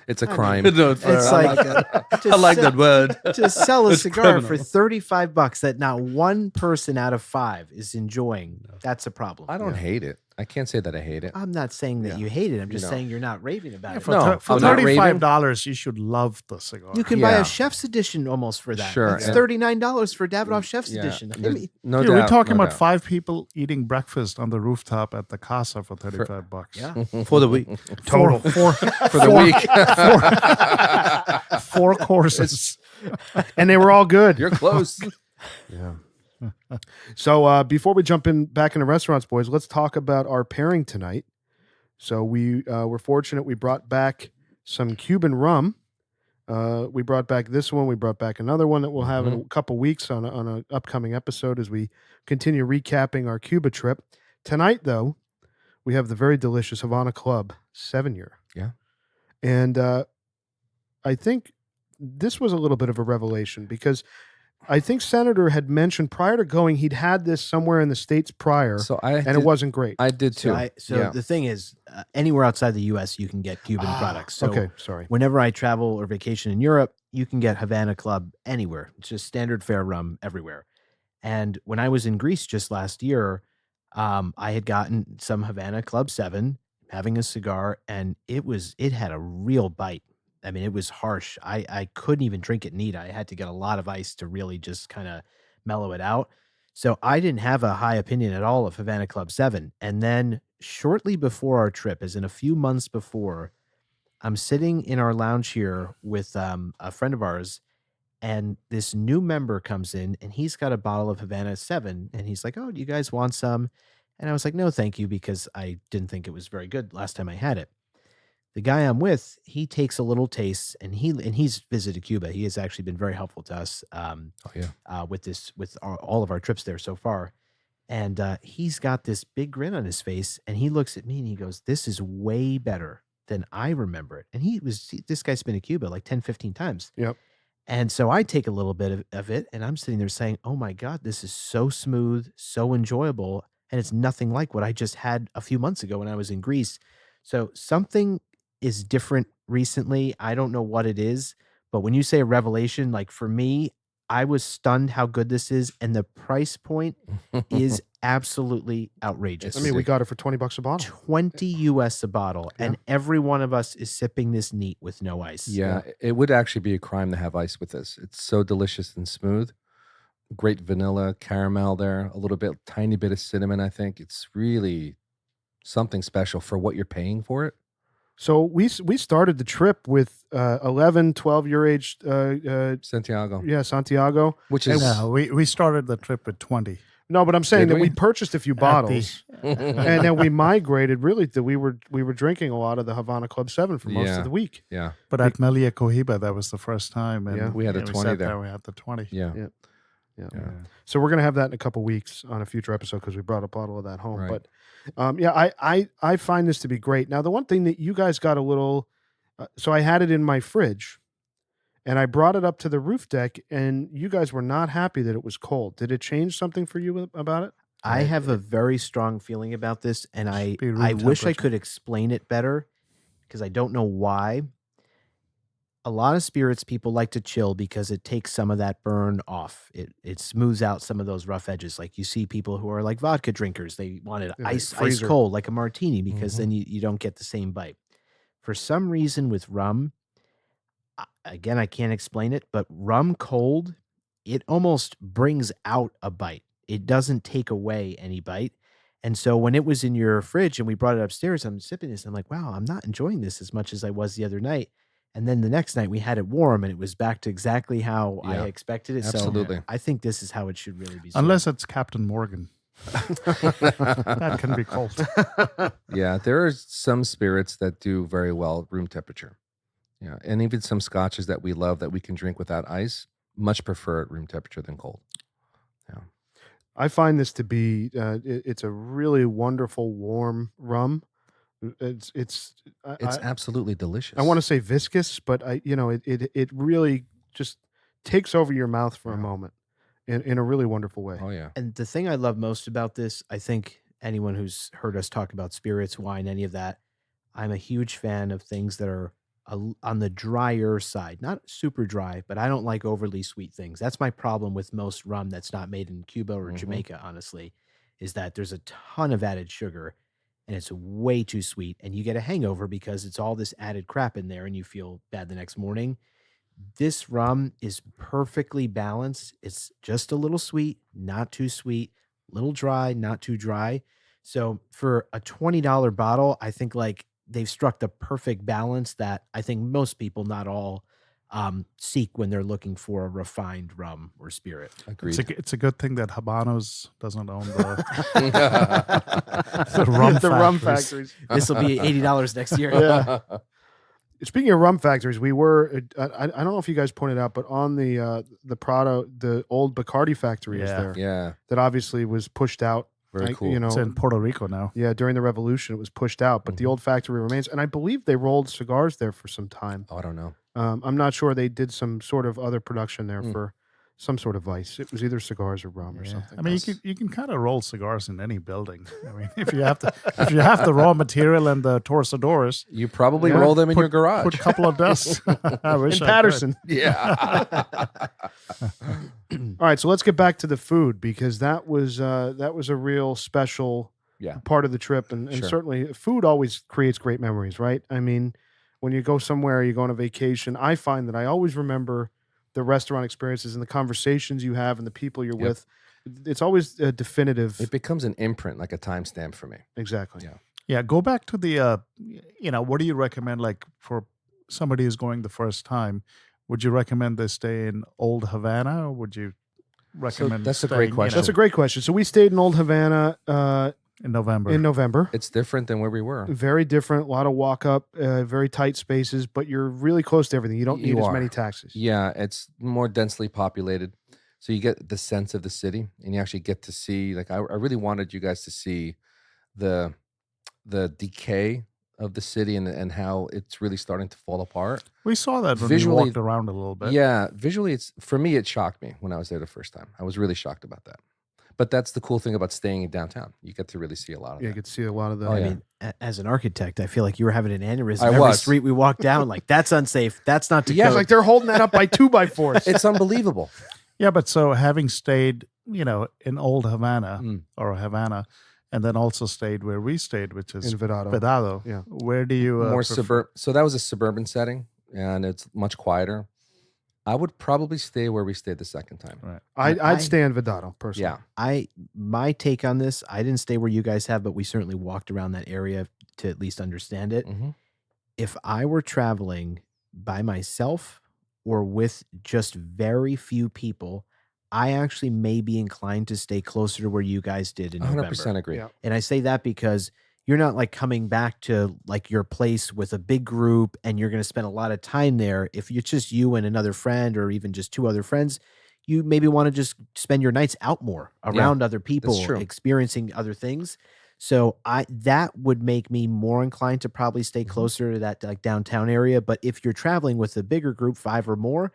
It's a crime. No, it's It's I like that. to I like sell- that word. to sell a It's cigar for criminal. $35 that not one person out of 5 is enjoying. That's a problem. I don't hate it. I can't say that I hate it. I'm not saying that Yeah. you hate it. I'm just No. saying you're not raving about it. For, No, for I'm not $35, you should love the cigar. You can buy Yeah. a chef's edition almost for that. Sure, It's and- $39 for Davidoff chef's Yeah, edition. I there's mean, no Dude, doubt. we're talking no about doubt. 5 people eating breakfast on the rooftop at the Casa for $35. yeah. for the week. Total. Four, for the week. 4 courses. And they were all good. You're close. Yeah. So before we jump in back into restaurants, boys, let's talk about our pairing tonight. So we were fortunate. We brought back some Cuban rum. We brought back this one. We brought back another one that we'll have in a couple weeks on an upcoming episode as we continue recapping our Cuba trip. Tonight, though, we have the very delicious Havana Club 7-year. Yeah. And I think this was a little bit of a revelation because I think Senator had mentioned prior to going, he'd had this somewhere in the States prior, So and it wasn't great. I did too. So the thing is, anywhere outside the U.S., you can get Cuban products. So Okay, sorry. whenever I travel or vacation in Europe, you can get Havana Club anywhere. It's just standard fare rum everywhere. And when I was in Greece just last year, I had gotten some Havana Club 7, having a cigar, and it had a real bite. I mean, it was harsh. I couldn't even drink it neat. I had to get a lot of ice to really just kind of mellow it out. So I didn't have a high opinion at all of Havana Club 7. And then shortly before our trip, as in a few months before, I'm sitting in our lounge here with a friend of ours, and this new member comes in, and he's got a bottle of Havana 7, and he's like, "Oh, do you guys want some?" And I was like, "No, thank you," because I didn't think it was very good last time I had it. The guy I'm with, he takes a little taste, and he's visited Cuba. He has actually been very helpful to us with all of our trips there so far. And he's got this big grin on his face, and he looks at me and he goes, "This is way better than I remember it." And this guy's been to Cuba like 10, 15 times. Yep. And so I take a little bit of it, and I'm sitting there saying, "Oh my God, this is so smooth, so enjoyable." And it's nothing like what I just had a few months ago when I was in Greece. So something is different recently. I don't know what it is, but when you say a revelation, like for me, I was stunned how good this is, and the price point is absolutely outrageous. I mean, we got it for $20 a bottle. 20 US a bottle, and every one of us is sipping this neat with no ice. Yeah, it would actually be a crime to have ice with this. It's so delicious and smooth. Great vanilla, caramel there, a little bit, tiny bit of cinnamon. I think it's really something special for what you're paying for it. So we started the trip with 11, 12-year age, Santiago, Santiago. which is No, we started the trip with 20. No, but I'm saying Did that we? we purchased a few bottles, and then we migrated. Really, that we were drinking a lot of the Havana Club 7 for most Yeah. of the week. yeah, But at Melia Cohiba, that was the first time. And Yeah. We had a 20 sat there. We had the 20. yeah, Yeah. Yeah. So we're gonna have that in a couple weeks on a future episode because we brought a bottle of that home. Right. But I find this to be great. Now, the one thing that you guys got a little, so I had it in my fridge, and I brought it up to the roof deck, and you guys were not happy that it was cold. Did it change something for you about it? I have a very strong feeling about this, and I be room wish I temperature. could explain it better because I don't know why. A lot of spirits people like to chill because it takes some of that burn off. It smooths out some of those rough edges. Like you see people who are like vodka drinkers, they want it Yeah, ice freezer. cold like a martini because Mhm. then you don't get the same bite. For some reason with rum, again I can't explain it, but rum cold, it almost brings out a bite. It doesn't take away any bite. And so when it was in your fridge and we brought it upstairs, I'm sipping this. I'm like, wow, I'm not enjoying this as much as I was the other night. And then the next night we had it warm and it was back to exactly how I Yeah, expected it. absolutely. So I think this is how it should really be. served. Unless it's Captain Morgan. That can be cold. Yeah, there are some spirits that do very well at room temperature. Yeah, and even some scotches that we love that we can drink without ice, much prefer at room temperature than cold. I find this to be it's a really wonderful warm rum. It's Absolutely delicious. I want to say viscous, but it really just takes over your mouth for a moment in a really wonderful way. Oh yeah. And the thing I love most about this, I think anyone who's heard us talk about spirits, wine, any of that, I'm a huge fan of things that are on the drier side, not super dry, but I don't like overly sweet things. That's my problem with most rum that's not made in Cuba or Mhm. Jamaica, honestly, is that there's a ton of added sugar. and it's way too sweet, and you get a hangover because it's all this added crap in there and you feel bad the next morning. This rum is perfectly balanced. It's just a little sweet, not too sweet, little dry, not too dry. So for a $20 bottle, I think like they've struck the perfect balance that I think most people, not all, seek when they're looking for a refined rum or spirit. Agreed. It's a good thing that Habanos doesn't own the The rum factories. factories. This will be $80 next year. Yeah. Speaking of rum factories, we were, I don't know if you guys pointed out, but on the Prado, the old Bacardi factory is Yeah. there. Yeah, That obviously was pushed out. very like, cool. You know, It's in Puerto Rico now. yeah, during the revolution, it was pushed out, but the old factory remains. And I believe they rolled cigars there for some time. Oh, I don't know. I'm not sure they did some sort of other production there Mm. for some sort of vice. It was either cigars or rum or Yeah. something. I mean, you can kind of roll cigars in any building. I mean, if you have the raw material and the torcedores, You probably Yeah. roll them in your garage. put a couple of desks. I In wish I could. Patterson. Yeah. All right, so let's get back to the food because that was a real special Yeah. part of the trip, and Sure. certainly food always creates great memories, right? I mean, when you go somewhere, you go on a vacation. I find that I always remember the restaurant experiences and the conversations you have and the people you're Yep. with. It's always definitive. It becomes an imprint, like a timestamp for me. Exactly. Yeah. Yeah, go back to the, what do you recommend, like, for somebody who's going the first time? Would you recommend they stay in Old Havana, or would you recommend that's a great staying, question. That's a great question. So we stayed in Old Havana in November? in November. It's different than where we were. Very different, a lot of walk up, very tight spaces, but you're really close to everything. You don't need You as are. many taxis. Yeah, it's more densely populated. So you get the sense of the city, and you actually get to see, like, I really wanted you guys to see the decay of the city and how it's really starting to fall apart. We saw that when Visually- we walked around a little bit. Yeah, visually, for me, it shocked me when I was there the first time. I was really shocked about that. But that's the cool thing about staying in downtown. You get to really see a lot of Yeah, you that. could see a lot of the. Oh, I yeah. mean, as an architect, I feel like you were having an aneurysm. I Every was. street we walked down, like, that's unsafe. That's not to Yeah, it's code. like they're holding that up by 2x4s. It's unbelievable. Yeah, but so having stayed, in Old Havana Mm. or Havana, and then also stayed where we stayed, which is in Vedado. Vedado. Yeah. Where do you More prefer? So that was a suburban setting, and it's much quieter. I would probably stay where we stayed the second time. Right. I'd I- stay in Vedado personally. Yeah. My take on this, I didn't stay where you guys have, but we certainly walked around that area to at least understand it. Mhm. If I were traveling by myself or with just very few people, I actually may be inclined to stay closer to where you guys did in 100% November. agree. Yeah. And I say that because you're not like coming back to like your place with a big group and you're going to spend a lot of time there. If it's just you and another friend or even just two other friends, you maybe want to just spend your nights out more around other people, true. experiencing other things. So that would make me more inclined to probably stay closer to that like downtown area. But if you're traveling with a bigger group, 5 or more,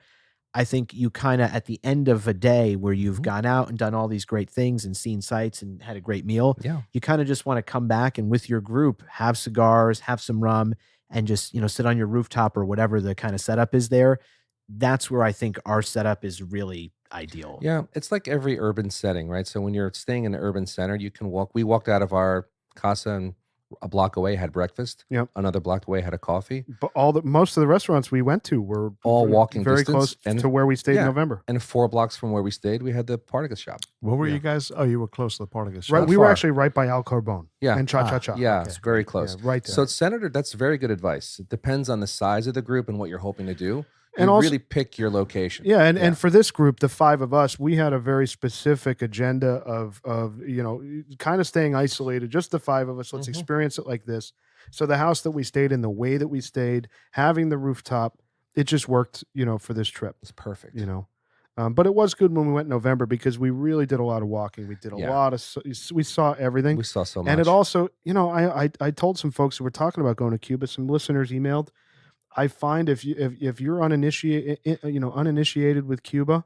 I think you kind of at the end of a day where you've gone out and done all these great things and seen sights and had a great meal, Yeah. you kind of just want to come back and with your group have cigars, have some rum, and just sit on your rooftop or whatever the kind of setup is there. That's where I think our setup is really ideal. Yeah. It's like every urban setting, right? So when you're staying in an urban center, you can walk. We walked out of our casa and a block away had breakfast. Yep. Another block away had a coffee. But most of the restaurants we went to were All walking very distance, close and- to where we stayed in yeah. November. And 4 blocks from where we stayed, we had the Partagas shop. What were Yeah. you guys? Oh, you were close to the Partagas. Right, shop. we were far. actually right by Al Carbone. Yeah. and Cha Cha Cha. Yeah, okay. it's very close. Yeah, right there. So it's centered. That's very good advice. It depends on the size of the group and what you're hoping to do. And You also- really pick your location. Yeah, and for this group, the 5 of us, we had a very specific agenda of kind of staying isolated, just the 5 of us. Let's Mhm. experience it like this. So the house that we stayed in, the way that we stayed, having the rooftop, it just worked, for this trip, It's perfect. But it was good when we went in November because we really did a lot of walking. We did a Yeah. lot of, we saw everything. We saw so much. And it also, I told some folks who were talking about going to Cuba, some listeners emailed. I find if you're uninitiated with Cuba,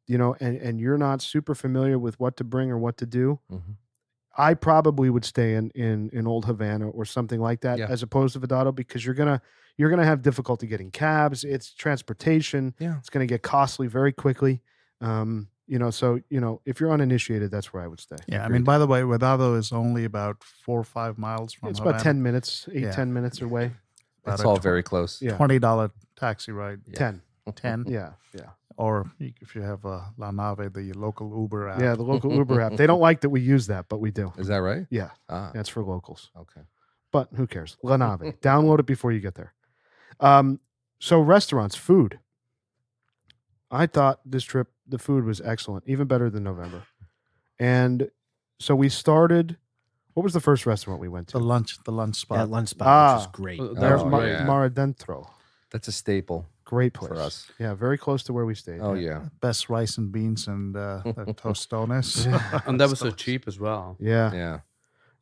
and you're not super familiar with what to bring or what to do, Mhm. I probably would stay in Old Havana or something like that, Yeah. as opposed to Vedado, because you're gonna have difficulty getting cabs. It's transportation. Yeah. It's gonna get costly very quickly. So if you're uninitiated, that's where I would stay. Yeah, I mean, by the way, Vedado is only about 4 or 5 miles from It's Havana. about 10 minutes, 10 Yeah. minutes away. It's About a all very close. Yeah. $20 taxi ride. 10. 10. Yeah. Or if you have La Nave, the local Uber app. Yeah, the local Uber app. They don't like that we use that, but we do. Is that right? Yeah, Ah, that's for locals. okay. But who cares? La Nave. Download it before you get there. So restaurants, food. I thought this trip, the food was excellent, even better than November. And so we started. What was the first restaurant we went to? The lunch spot. That lunch spot, which is great. There's Oh, yeah. Mar Adentro. That's a staple Great place for us. Yeah, very close to where we stayed. Oh, yeah. Best rice and beans and the tostones. And that was so cheap as well. Yeah. Yeah.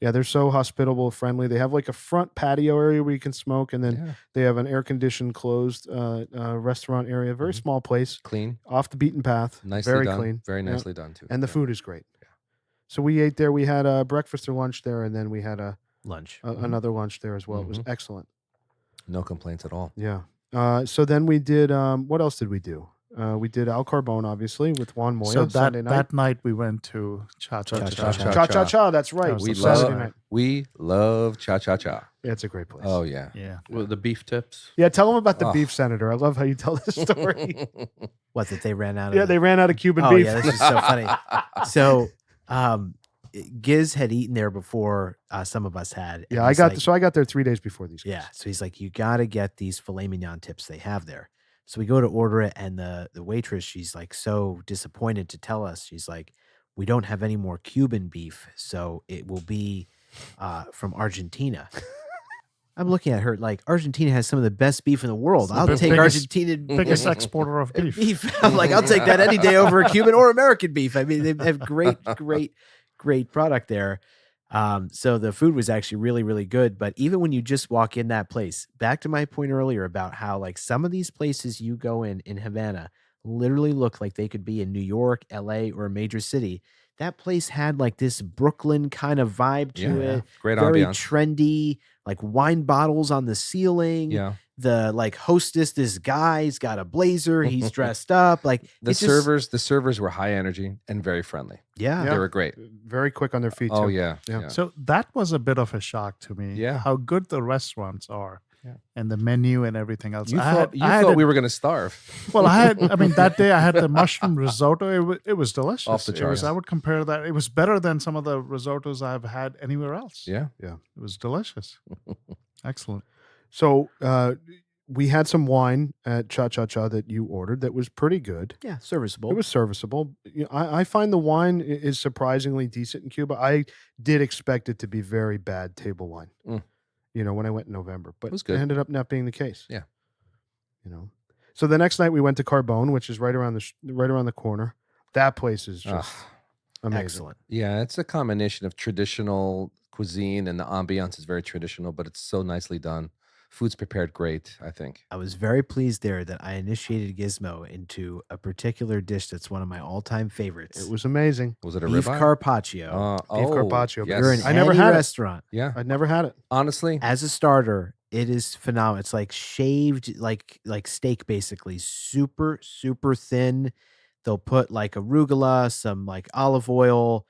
Yeah, they're so hospitable, friendly. They have like a front patio area where you can smoke, and then Yeah. they have an air-conditioned, closed restaurant area. Very Mhm. small place, Clean. off the beaten path. Nicely very done. clean. Very Yeah. nicely done, too. And the Yeah. food is great. So we ate there. We had breakfast or lunch there, and then we had Lunch. another lunch there as well. It was Mhm. excellent. No complaints at all. Yeah. So then we did. What else did we do? We did Al Carbone, obviously, with Juan Moya. So Sunday night. that night we went to Cha Cha Cha Cha. Cha. Cha Cha Cha. That's right. That was We the Saturday love- night. We love cha-cha-cha. Yeah, it's a great place. Oh, yeah. Yeah. With the beef tips. Yeah, tell them about the Oh. beef senator. I love how you tell this story. What, that they ran out of? Yeah, they ran out of Cuban Oh, beef. yeah, this is so funny. So, Giz had eaten there before some of us had. and Yeah, I he's got like, so I got there 3 days before these guys. Yeah, so he's like, you got to get these filet mignon tips they have there. So we go to order it, and the waitress, she's like so disappointed to tell us. She's like, we don't have any more Cuban beef, so it will be from Argentina. I'm looking at her like, Argentina has some of the best beef in the world. It's the I'll take biggest- Argentina Biggest exporter of beef. beef. I'm like, I'll take that any day over a Cuban or American beef. I mean, they have great product there. So the food was actually really, really good. But even when you just walk in that place, back to my point earlier about how like some of these places you go in Havana literally look like they could be in New York, LA, or a major city. That place had like this Brooklyn kind of vibe to Yeah. it. Great Very ambiance. trendy, like wine bottles on the ceiling. Yeah. The like hostess, this guy's got a blazer, he's dressed up. Like The it's just- servers were high energy and very friendly. yeah. Yeah. They were great. Very quick on their feet. Oh, too. yeah. Yeah. Yeah. So that was a bit of a shock to me. Yeah. How good the restaurants are. Yeah. And the menu and everything else. You I thought, had we a- were going to starve. Well, that day I had the mushroom risotto. It was delicious. Off the charts. I would compare that. It was better than some of the risottos I've had anywhere else. Yeah. It was delicious. Excellent. So we had some wine at Cha Cha Cha that you ordered that was pretty good. Yeah, serviceable. It was serviceable. I find the wine is surprisingly decent in Cuba. I did expect it to be very bad table wine. Mm. When I went in November, but was good. it ended up not being the case. Yeah. So the next night we went to Carbone, which is right around the corner. That place is just amazing. excellent. Yeah. It's a combination of traditional cuisine, and the ambiance is very traditional, but it's so nicely done. Food's prepared great, I think. I was very pleased there that I initiated Gizmo into a particular dish that's one of my all-time favorites. It was amazing. Was it a beef ribeye? carpaccio. Beef carpaccio. Yes. You're in I never any had it. restaurant. Yeah. I'd never had it. Honestly, As a starter, it is phenomenal. It's like shaved like steak, basically. Super, super thin. They'll put like arugula, some like olive oil,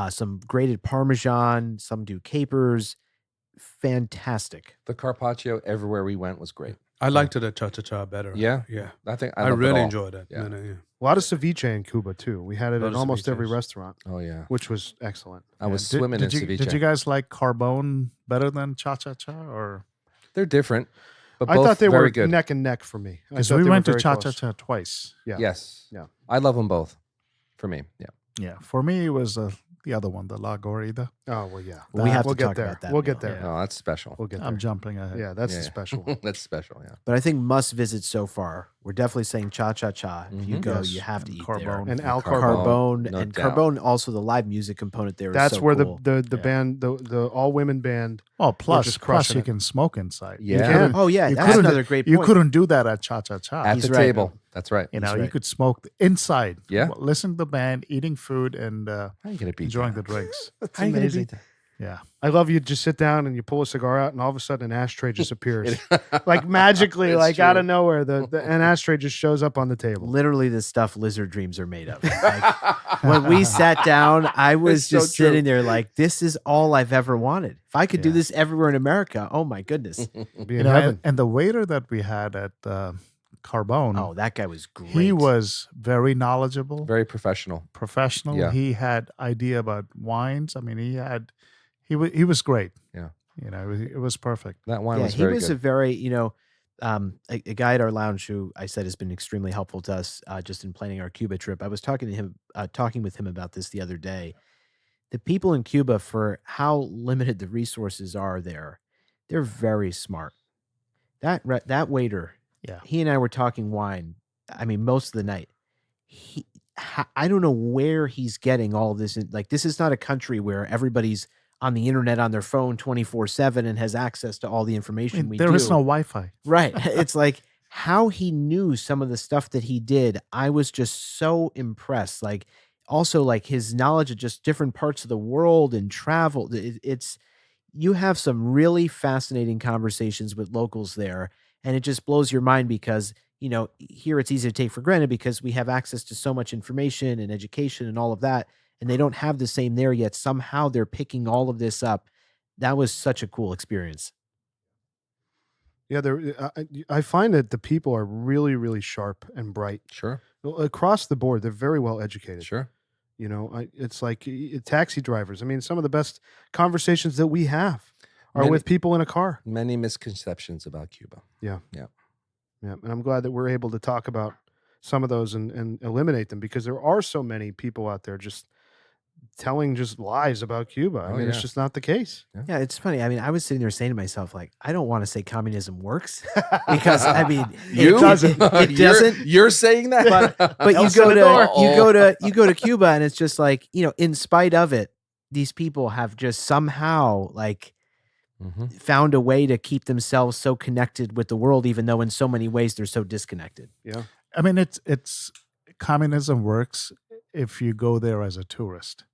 some grated Parmesan, some do capers. Fantastic. the carpaccio everywhere we went was great. I liked it at Cha Cha Cha better. Yeah. Yeah. I think I loved it really all. enjoyed it. Yeah. Yeah. A lot of ceviche in Cuba too. We had it Lot at of almost every ceviches. restaurant, Oh, yeah. which was excellent. I was Did- swimming did in you, ceviche. Did you guys like Carbone better than Cha Cha Cha? Or They're different, but I both thought they very were good. neck and neck for me. I because thought we they were went to very Cha close. Cha Cha twice. Yeah. Yes. Yeah. I love them both. For me. Yeah. Yeah, for me it was the other one, the La Gorida. Oh well, yeah. We have we'll to get talk there. about that We'll meal. get there. Oh, that's special. We'll get there. I'm jumping ahead. Yeah, that's Yeah, the yeah. special one. That's special. Yeah. But I think must visit so far. We're definitely saying Cha Cha Cha. If you Mhm. go, Yes, you have to and eat there. Carbone. And Al Carbone. Carbone. Carbone No and doubt. Carbone, also the live music component there is That's so where cool. the Yeah. band, the all women band. Oh, plus just crushing you it. can smoke inside. Yeah. You couldn't- Oh yeah, you that's couldn't- another great You point. couldn't do that at Cha Cha Cha. At He's the right. table. That's right. You know, He's you right. could smoke inside. Yeah. Listen to the band, eating food, and How are you going to beat enjoying the that? drinks. How are you going to amazing. beat that? Yeah. I love you just sit down and you pull a cigar out and all of a sudden an ashtray just appears. Like magically, It's like out true. of nowhere, an ashtray just shows up on the table. Literally the stuff lizard dreams are made of. Like, when we sat down, I was It's so just sitting true. there like, this is all I've ever wanted. If I could do Yeah. this everywhere in America, oh my goodness. Be You in know, heaven. and the waiter that we had at Carbone, Oh, that guy was great. he was very knowledgeable, Very professional. professional. Yeah. He had idea about wines. I mean, he was great. Yeah. You know, it was perfect. That wine Yeah, was he very was good. a very, a guy at our lounge who I said has been extremely helpful to us just in planning our Cuba trip. I was talking with him about this the other day. The people in Cuba, for how limited the resources are there, they're very smart. That waiter, Yeah. he and I were talking wine. I mean, most of the night. I don't know where he's getting all of this. Like, this is not a country where everybody's on the internet on their phone 24/7 and has access to all the I information mean, we there do. is no Wi-Fi. Right. It's like how he knew some of the stuff that he did. I was just so impressed. Like, also like his knowledge of just different parts of the world and travel. You have some really fascinating conversations with locals there, and it just blows your mind because, here it's easy to take for granted because we have access to so much information and education and all of that, and they don't have the same there yet. Somehow they're picking all of this up. That was such a cool experience. Yeah, I find that the people are really, really sharp and bright. Sure. Across the board, they're very well educated. Sure. It's like taxi drivers. I mean, some of the best conversations that we have are with people in a car. Many misconceptions about Cuba. Yeah. And I'm glad that we're able to talk about some of those and eliminate them because there are so many people out there just telling just lies about Cuba. I mean, it's just not the case. Yeah, it's funny. I mean, I was sitting there saying to myself, like, I don't want to say communism works because I mean, You it doesn't. It doesn't. You're saying that, But you go to Cuba, and it's just like, in spite of it, these people have just somehow like found a way to keep themselves so connected with the world, even though in so many ways they're so disconnected. Yeah. I mean, it's communism works if you go there as a tourist,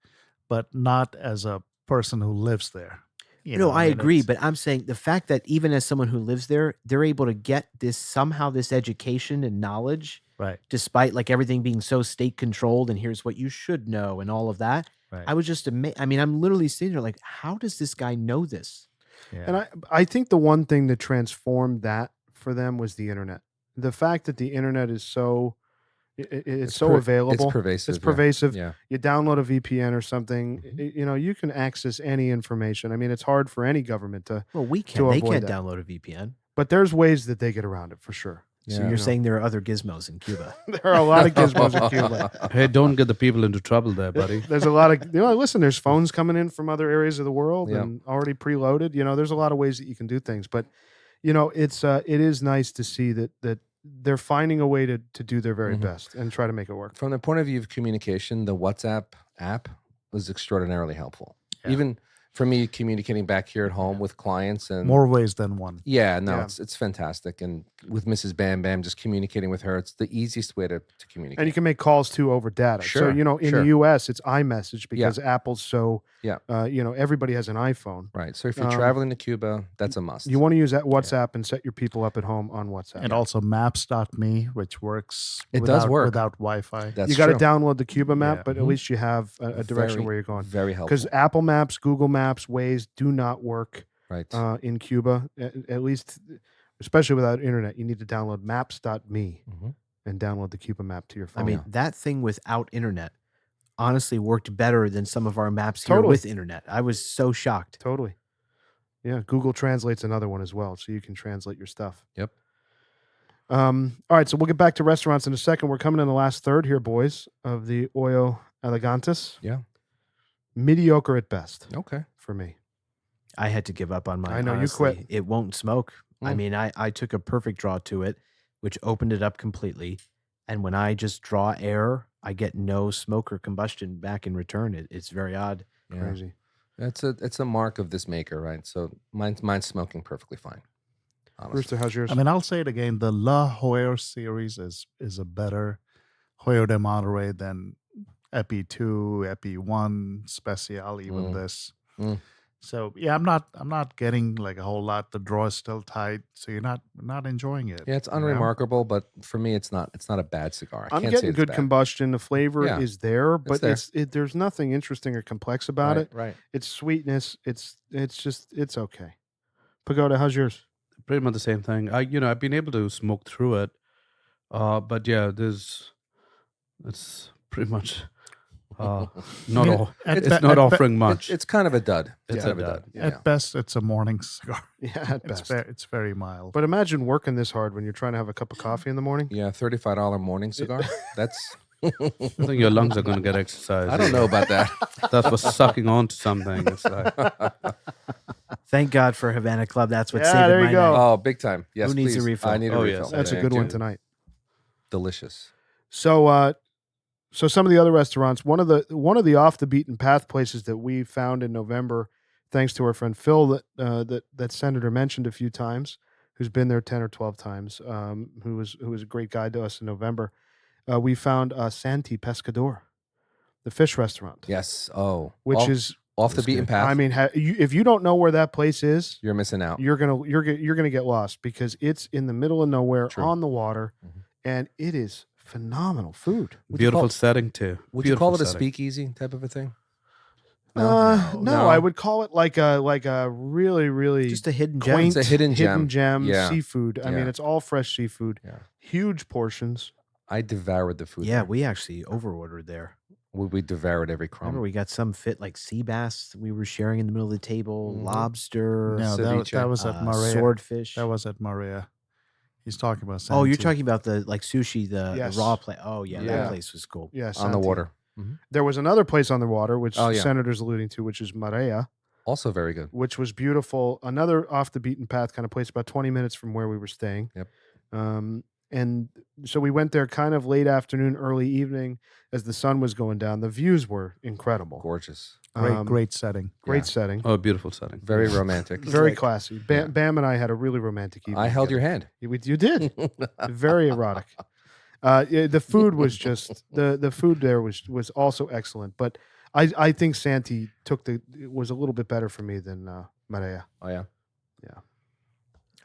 but not as a person who lives there. I agree, but I'm saying the fact that even as someone who lives there, they're able to get this education and knowledge, right, despite like everything being so state controlled and here's what you should know and all of that. right. I was just amazed. I mean, I'm literally sitting there like, how does this guy know this? Yeah. And I think the one thing that transformed that for them was the internet. The fact that the internet is so it's so available. It's pervasive. It's pervasive. Yeah. You download a VPN or something, you can access any information. I mean, it's hard for any government to. Well, we to can. They avoid can't that. download a VPN. But there's ways that they get around it for sure. So Yeah. you're saying there are other gizmos in Cuba? There are a lot of gizmos in Cuba. Hey, don't get the people into trouble there, buddy. There's a lot of listen. There's phones coming in from other areas of the world Yeah. and already preloaded. There's a lot of ways that you can do things, but it is nice to see that they're finding a way to do their very best and try to make it work. From the point of view of communication, the WhatsApp app was extraordinarily helpful. Yeah. Even for me, communicating back here at home with clients and More ways than one. Yeah, no, Yeah. it's fantastic. And with Mrs. Bam Bam, just communicating with her, it's the easiest way to communicate. And you can make calls too over data. Sure, So, in sure. the US, it's iMessage because Apple's so, Yeah. Everybody has an iPhone. Right. So if you're traveling to Cuba, that's a must. You want to use that WhatsApp and set your people up at home on WhatsApp. And also maps.me, which works It does work. without Wi-Fi. That's you got to true. download the Cuba map, Yeah. but at least you have a direction Very, where you're going. Very helpful. Because Apple Maps, Google Maps, Waze do not work Right. in Cuba, at least, especially without internet. You need to download maps.me Mhm. and download the Cuba map to your phone. I mean, that thing without internet honestly worked better than some of our maps here Totally. with internet. I was so shocked. Totally. Yeah, Google Translate's another one as well, so you can translate your stuff. Yep. All right, so we'll get back to restaurants in a second. We're coming in the last third here, boys, of the Hoyo Elegantes. Yeah. Mediocre at best Okay. for me. I had to give up on mine. I know, you honestly. quit. It won't smoke. I Mm. mean, I took a perfect draw to it, which opened it up completely. And when I just draw air, I get no smoke or combustion back in return. It's very odd. Yeah. Crazy. It's a mark of this maker, right? So mine's smoking perfectly fine. Honestly. Rooster, how's yours? I mean, I'll say it again. The La Hoyo series is a better Hoyo de Monterrey than Epi 2, Epi 1, Special, even Mm. this. Mm. So yeah, I'm not getting like a whole lot. The draw is still tight, so you're not enjoying it. Yeah, it's you know? unremarkable, but for me, it's not a bad cigar. I I'm can't say getting it's good bad. combustion. The flavor Yeah. is there, but there. there's nothing interesting or complex about Right, it. right. It's sweetness. It's okay. Pagoda, how's yours? Pretty much the same thing. I've been able to smoke through it, but yeah, it's pretty much not Yeah, all. at It's be- not at be- offering much. It's kind of a dud. It's kind a of dud. Yeah. At best, it's a morning cigar. Yeah, at best. It's very mild. But imagine working this hard when you're trying to have a cup of coffee in the morning. Yeah, $35 morning cigar. That's I think your lungs are going to get exercise. I don't know about that. That's for sucking on to something. It's like, Thank God for Havana Club. That's what Yeah, saved there you my go. night. Oh, big time. Yes, Who needs a please. refill? I need a Oh, refill. yes. That's a Thank good one you. tonight. Delicious. So so some of the other restaurants, one of the off the beaten path places that we found in November, thanks to our friend Phil that Senator mentioned a few times, who's been there 10 or 12 times, who was a great guide to us in November. We found Santi Pescador, the fish restaurant, Yes. Oh, which is off the That's beaten good. path. I mean, if you don't know where that place is, you're missing out. you're gonna get lost because it's in the middle of nowhere True. on the water, Mhm. and it is phenomenal food. beautiful setting too. Would you call it a Beautiful setting. speakeasy type of a thing? No, I would call it like a really Just a hidden gem. quaint It's a hidden gem. Yeah. seafood. I mean, Yeah. it's all fresh seafood. Yeah. Huge portions. I devoured the food. Yeah, there. we actually overordered there. we devoured every crumb. Remember, we got some fit like sea bass we were sharing in the middle of the table, Mhm. lobster, No, ceviche. that was at Maria. swordfish. That was at Maria. He's talking about. Oh, you're Santi. talking about the like sushi, the Yes. raw plate. Oh, yeah, Yeah. that place was cool. Yes, on the water. There was another place on the water, which Oh, the yeah. senator's alluding to, which is Marea, Also very good. which was beautiful. Another off the beaten path kind of place, about 20 minutes from where we were staying. Yep. And so we went there kind of late afternoon, early evening, as the sun was going down. The views were incredible. Gorgeous. Great setting. Great Yeah. setting. Oh, beautiful setting. Very romantic. Very like- classy. Yeah. Bam and I had a really romantic evening. I held your together. hand. You did. Very erotic. Yeah, the food was just the food there was also excellent, but I think Santi was a little bit better for me than Marea. Oh yeah.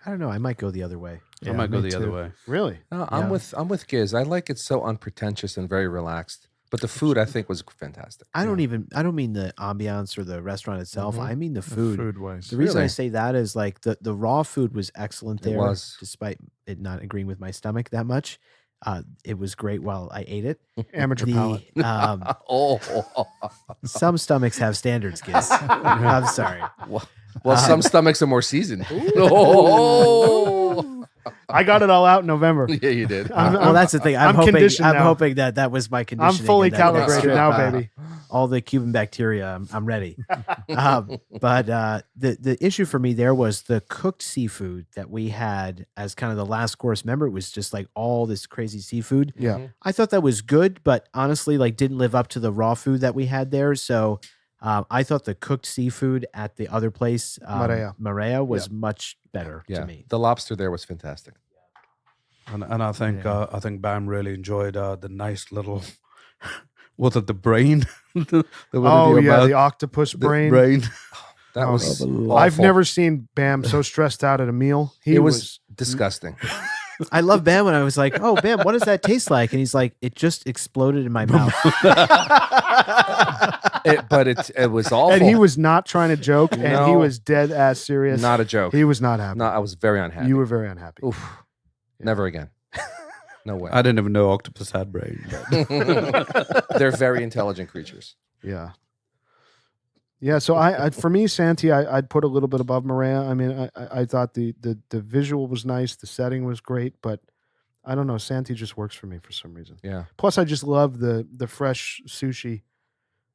I don't know. I might go the other way. I might go me the other too. way. Really? No, Yeah. I'm with Giz. I like it so unpretentious and very relaxed. But the food I think was fantastic. I don't mean the ambiance or the restaurant itself. Mhm. I mean the food. Food wise. The reason I Really? say that is like the raw food was excellent It there, was. despite it not agreeing with my stomach that much. It was great while I ate it. Amateur palate. Oh, Some stomachs have standards, kids. I'm sorry. well, some stomachs are more seasoned. Oh, I got it all out in November. yeah, you did. Well, that's the thing. I'm conditioned now. hoping that was my I'm conditioning. fully and that calibrated strip, now, baby. all the Cuban bacteria. I'm ready. But the issue for me there was the cooked seafood that we had as kind of the last course. Remember, it was just like all this crazy seafood. Yeah. I thought that was good, but honestly, like didn't live up to the raw food that we had there. So I thought the cooked seafood at the other place, Marea. was much better Yeah, to me. the lobster there was fantastic. And I think Bam really enjoyed the nice little was it the brain? Oh yeah, the octopus brain. That Oh, was I've awful. never seen Bam so stressed out at a meal. He It was disgusting. I love Bam when I was like, "Oh, Bam, what does that taste like?" And he's like, "It just exploded in my mouth." But it was awful. and he was not trying to joke, and he No. was dead ass serious. not a joke. He was not happy. No, I was very unhappy. You were very unhappy. Oof. Never again. No way. I didn't even know octopus had brain. They're very intelligent creatures. Yeah. Yeah, so I for me, Santi, I'd put a little bit above Maria. I mean, I thought the visual was nice, the setting was great, but I don't know, Santi just works for me for some reason. Yeah. Plus, I just love the fresh sushi.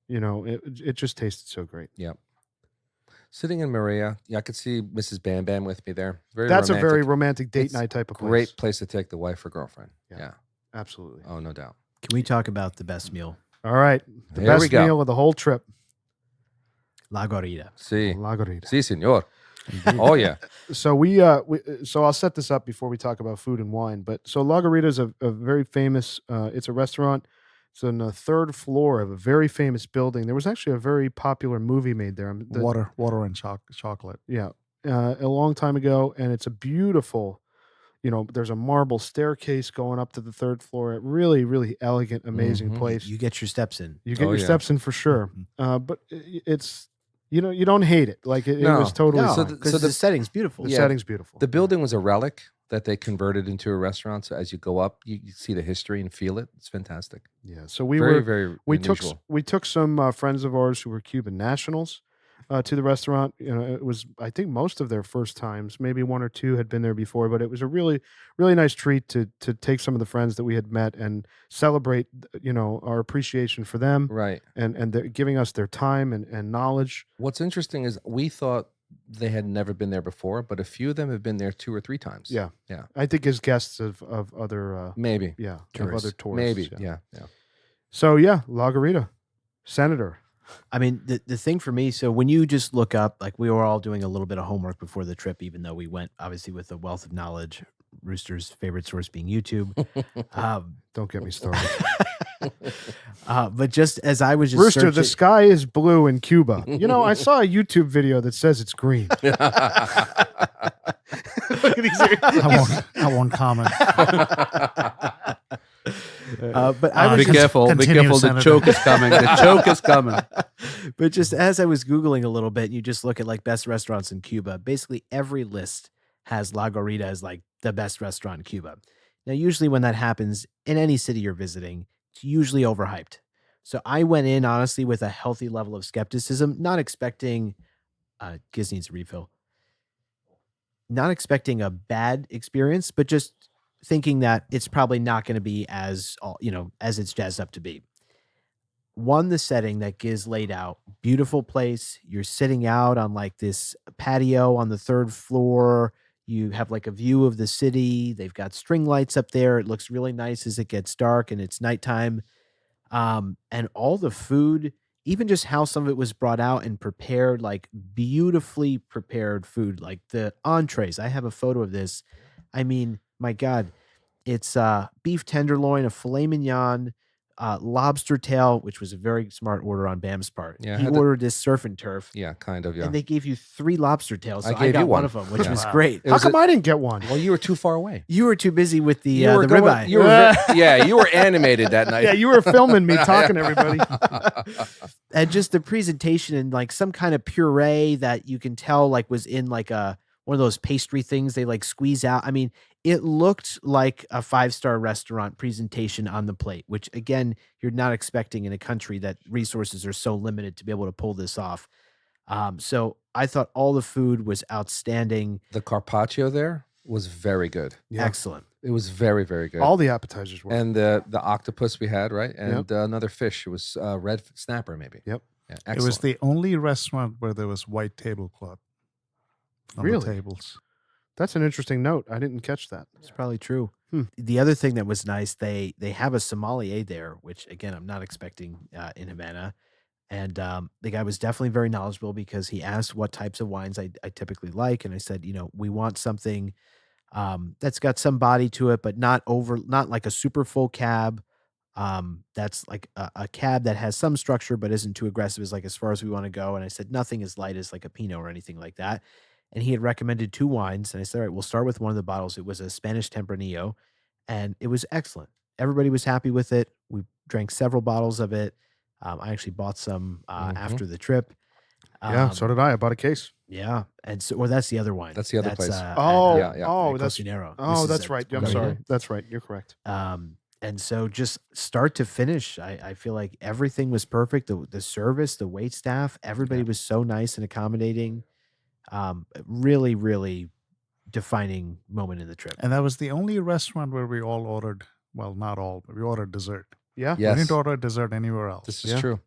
You know, it just tasted so great. Sitting in Maria, yeah, I could see Mrs. Bam Bam with me there. Very That's romantic. a very romantic date It's night type of place. great place to take the wife or girlfriend. Yeah. Yeah. Absolutely. Oh, no doubt. Can we talk about the best meal, All right, the Here we best go. meal of the whole trip. La Gorita? Sí. La Gorita. Sí, señor. Oh, yeah. So so I'll set this up before we talk about food and wine. But so La Gorita is a very famous. It's a restaurant It's on the third floor of a very famous building. There was actually a very popular movie made there. Water and chocolate. Yeah, a long time ago, and it's a beautiful. There's a marble staircase going up to the third floor. Really, really elegant, amazing place. You get your steps in. You get your steps in for sure. But it's you don't hate it. Like it No. was totally No, fine. because the setting's beautiful. The Yeah. setting's beautiful. The building was a relic that they converted into a restaurant. So as you go up, you see the history and feel it. It's fantastic. Yeah. So we Very unusual. we took some friends of ours who were Cuban nationals to the restaurant. It was, I think, most of their first times. Maybe one or two had been there before, but it was a really, really nice treat to take some of the friends that we had met and celebrate, our appreciation for them, Right. and they're giving us their time and knowledge. What's interesting is we thought they had never been there before, but a few of them have been there 2 or 3 times. Yeah. Yeah. I think as guests of other, Maybe. of Tourists. other tourists. Maybe. Yeah. So yeah, La Garita, Senator. I mean, the thing for me, so when you just look up, like we were all doing a little bit of homework before the trip, even though we went obviously with a wealth of knowledge, Rooster's favorite source being YouTube. Don't get me started. But just as I was just Rooster, the searching- sky is blue in Cuba. I saw a YouTube video that says it's green. Look at these. I won't comment. but I was Be just, careful. Be continue, careful. The Senator. choke is coming. The choke is coming. but just as I was Googling a little bit, you just look at like best restaurants in Cuba. Basically, every list has La Garita as like the best restaurant in Cuba. Now, usually when that happens in any city you're visiting, it's usually overhyped. So I went in honestly with a healthy level of skepticism, not expecting. Giz needs a refill. Not expecting a bad experience, but just thinking that it's probably not going to be as as it's jazzed up to be. One, the setting that Giz laid out, beautiful place. You're sitting out on like this patio on the third floor. You have like a view of the city. They've got string lights up there. It looks really nice as it gets dark and it's nighttime. And all the food, even just how some of it was brought out and prepared, like beautifully prepared food, like the entrees. I have a photo of this. I mean, my God, it's beef tenderloin, a filet mignon, lobster tail, which was a very smart order on Bam's part. Yeah, I He had to- ordered this surf and turf, Yeah, kind of. Yeah. and they gave you 3 lobster tails. So I I, gave got you one one. of them, which Yeah. was Wow. great. It How was come I didn't get one? well, you were too far away. You were too busy with the You were going- ribeye. You were you were animated that night. Yeah, you were filming me talking to everybody. And just the presentation and like some kind of puree that you can tell like was in like one of those pastry things they like squeeze out. I mean, it looked like a 5-star restaurant presentation on the plate, which again, you're not expecting in a country that resources are so limited to be able to pull this off. So I thought all the food was outstanding. The carpaccio there was very good. Yeah. Excellent. It was very, very good. All the appetizers were. And the octopus we had, right? And another fish. It was red snapper, maybe. Yep. Yeah, It was excellent. the only restaurant where there was white tablecloth on Really? the tables. That's an interesting note. I didn't catch that. It's probably true. Hmm. The other thing that was nice, they have a sommelier there, which again I'm not expecting in Havana. And the guy was definitely very knowledgeable because he asked what types of wines I typically like, and I said, we want something that's got some body to it, but not like a super full cab. That's like a cab that has some structure but isn't too aggressive, is like as far as we want to go. And I said nothing as light as like a Pinot or anything like that. And he had recommended 2 wines, and I said, all right, we'll start with one of the bottles. It was a Spanish Tempranillo, and it was excellent. Everybody was happy with it. We drank several bottles of it. I actually bought some after the trip. Yeah, so did I. I bought a case. Yeah, and so that's the other wine. That's the other place. Oh, yeah, yeah. oh, that's Cocinero. oh, This is that's at right. I'm Garita. sorry. That's right. You're correct. And so just start to finish, I feel like everything was perfect. The service, the wait staff, everybody was so nice and accommodating. Really, really defining moment in the trip. And that was the only restaurant where we all ordered, well, not all, but we ordered dessert. Yeah. Yes. We didn't order dessert anywhere else. This is Yeah. true.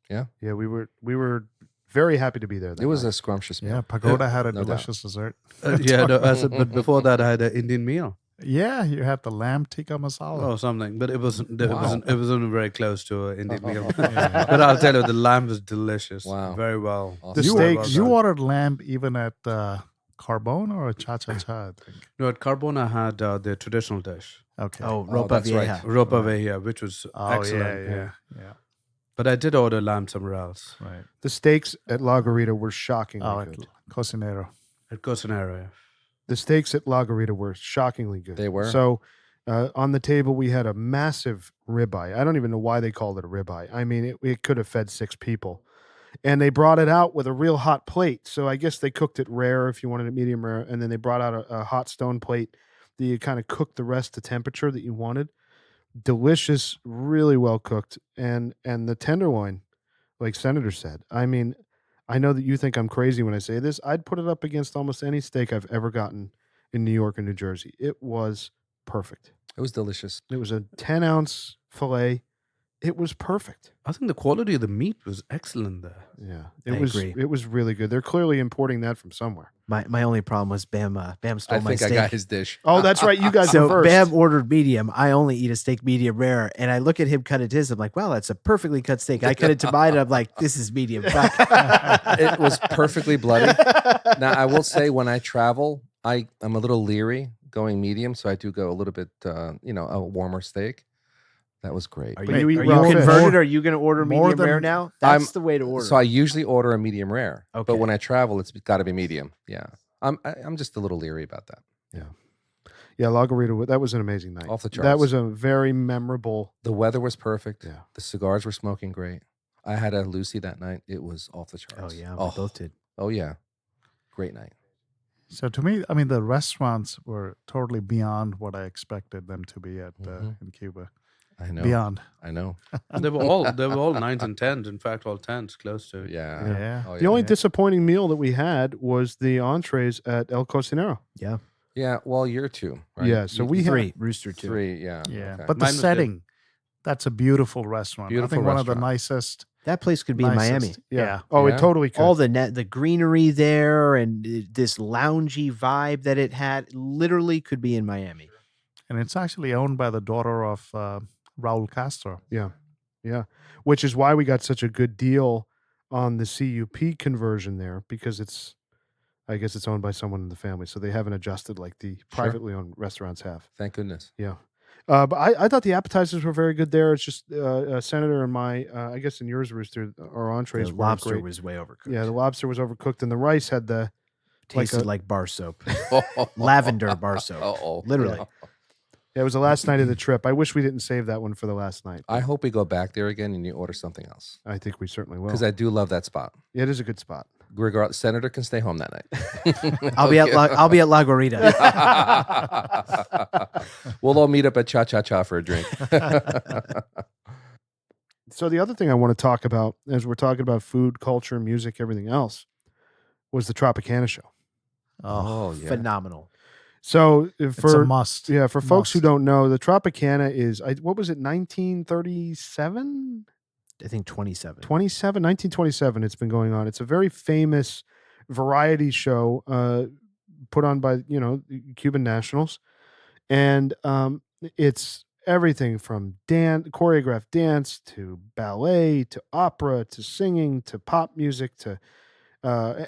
Yeah, we were very happy to be there. It was a scrumptious meal. Yeah, Pagoda had a no doubt. delicious dessert. But before that, I had an Indian meal Yeah, you had the lamb tikka masala. or something. But it wasn't. It Wow. wasn't. It wasn't very close to an Indian meal. Yeah. But I'll tell you, the lamb was delicious. Wow. Very well. Awesome. The You, Very steaks- well you done. ordered lamb even at Carbone or Cha Cha Cha, I think. No, at Carbona had their traditional dish. Okay. Oh, Oh, Ropa that's right. Vieja. Ropa Vieja, which was excellent. Yeah. But I did order lamb somewhere else Right. The steaks at La Garita were shockingly Oh, good. Cocinero. at Cocinero. The steaks at La Garita were shockingly good. They were? So on the table, we had a massive ribeye. I don't even know why they called it a ribeye. I mean, it could have fed 6 people. And they brought it out with a real hot plate. So I guess they cooked it rare if you wanted it medium rare. And then they brought out a hot stone plate that you kind of cooked the rest to temperature that you wanted. Delicious, really well cooked. And the tenderloin, like Senator said, I mean, I know that you think I'm crazy when I say this. I'd put it up against almost any steak I've ever gotten in New York or New Jersey. It was perfect. It was delicious. It was a 10-ounce fillet. It was perfect. I think the quality of the meat was excellent there. Yeah, I agree. It was really good. They're clearly importing that from somewhere. My only problem was Bam stole I my think steak. I got his dish. Oh, that's right. You guys So were first. Bam ordered medium. I only eat a steak medium rare, and I look at him cut it his. I'm like, wow, that's a perfectly cut steak. I cut it to mine, and I'm like, this is medium. Fuck. It was perfectly bloody. Now, I will say when I travel, I'm a little leery going medium, so I do go a little bit, a warmer steak. That was great. Are But you, you eat are raw you fish. converted? Or are you going to order More medium rare than- now? That's the way to order. So I usually order a medium rare, Okay. but when I travel, it's got to be medium. Yeah, I'm just a little leery about that. Yeah, La Garita, that was an amazing night. Off the That charts. was a very memorable. The weather was perfect. Yeah. The cigars were smoking great. I had a Lucy that night. It was off the oh charts. yeah, we Oh, both did. oh yeah, great night. So to me, I mean, the restaurants were totally beyond what I expected them to be at Mhm. in Cuba. I know. Beyond. I know. They were all 9s and 10s. In fact, all 10s close to. Yeah. Yeah. Oh, The only yeah. disappointing meal that we had was the entrees at El Cocinero. Yeah, Yeah. Well, you're 2, right? Yeah, so You- we had- 3 Rooster 2. 3. Yeah. Yeah. okay. But the Mine was good. setting, that's a beautiful restaurant. I Beautiful think one of the restaurant. nicest. That place could be in Miami. nicest- Yeah. Oh, Yeah. it totally could. All the greenery there and this loungy vibe that it had literally could be in Miami. And it's actually owned by the daughter of Raul Castro. Yeah. Which is why we got such a good deal on the CUP conversion there, because I guess it's owned by someone in the family. So they haven't adjusted like the privately owned restaurants have. Thank goodness. Yeah. But I thought the appetizers were very good there. It's just Senator and my, I guess in yours, Rooster, our entrees The were lobster great. was way overcooked. Yeah, the lobster was overcooked, and the rice had the Tasted like bar soap. Lavender bar soap. Oh, Literally. Yeah, it was the last night of the trip. I wish we didn't save that one for the last night. I hope we go back there again and you order something else I think we certainly will. because I do love that spot. Yeah, it is a good spot. Regardless, Senator can stay home that night. I'll be at La Guarita. We'll all meet up at Cha Cha Cha for a drink. So the other thing I want to talk about, as we're talking about food, culture, music, everything else, was the Tropicana show. Oh, yeah. Phenomenal. So It's a for must. yeah, for folks who Must. don't know, the Tropicana is what was it, 1937? I think 27. 1927 it's been going on. It's a very famous variety show put on by, Cuban nationals. And it's everything from choreographed dance to ballet to opera to singing to pop music to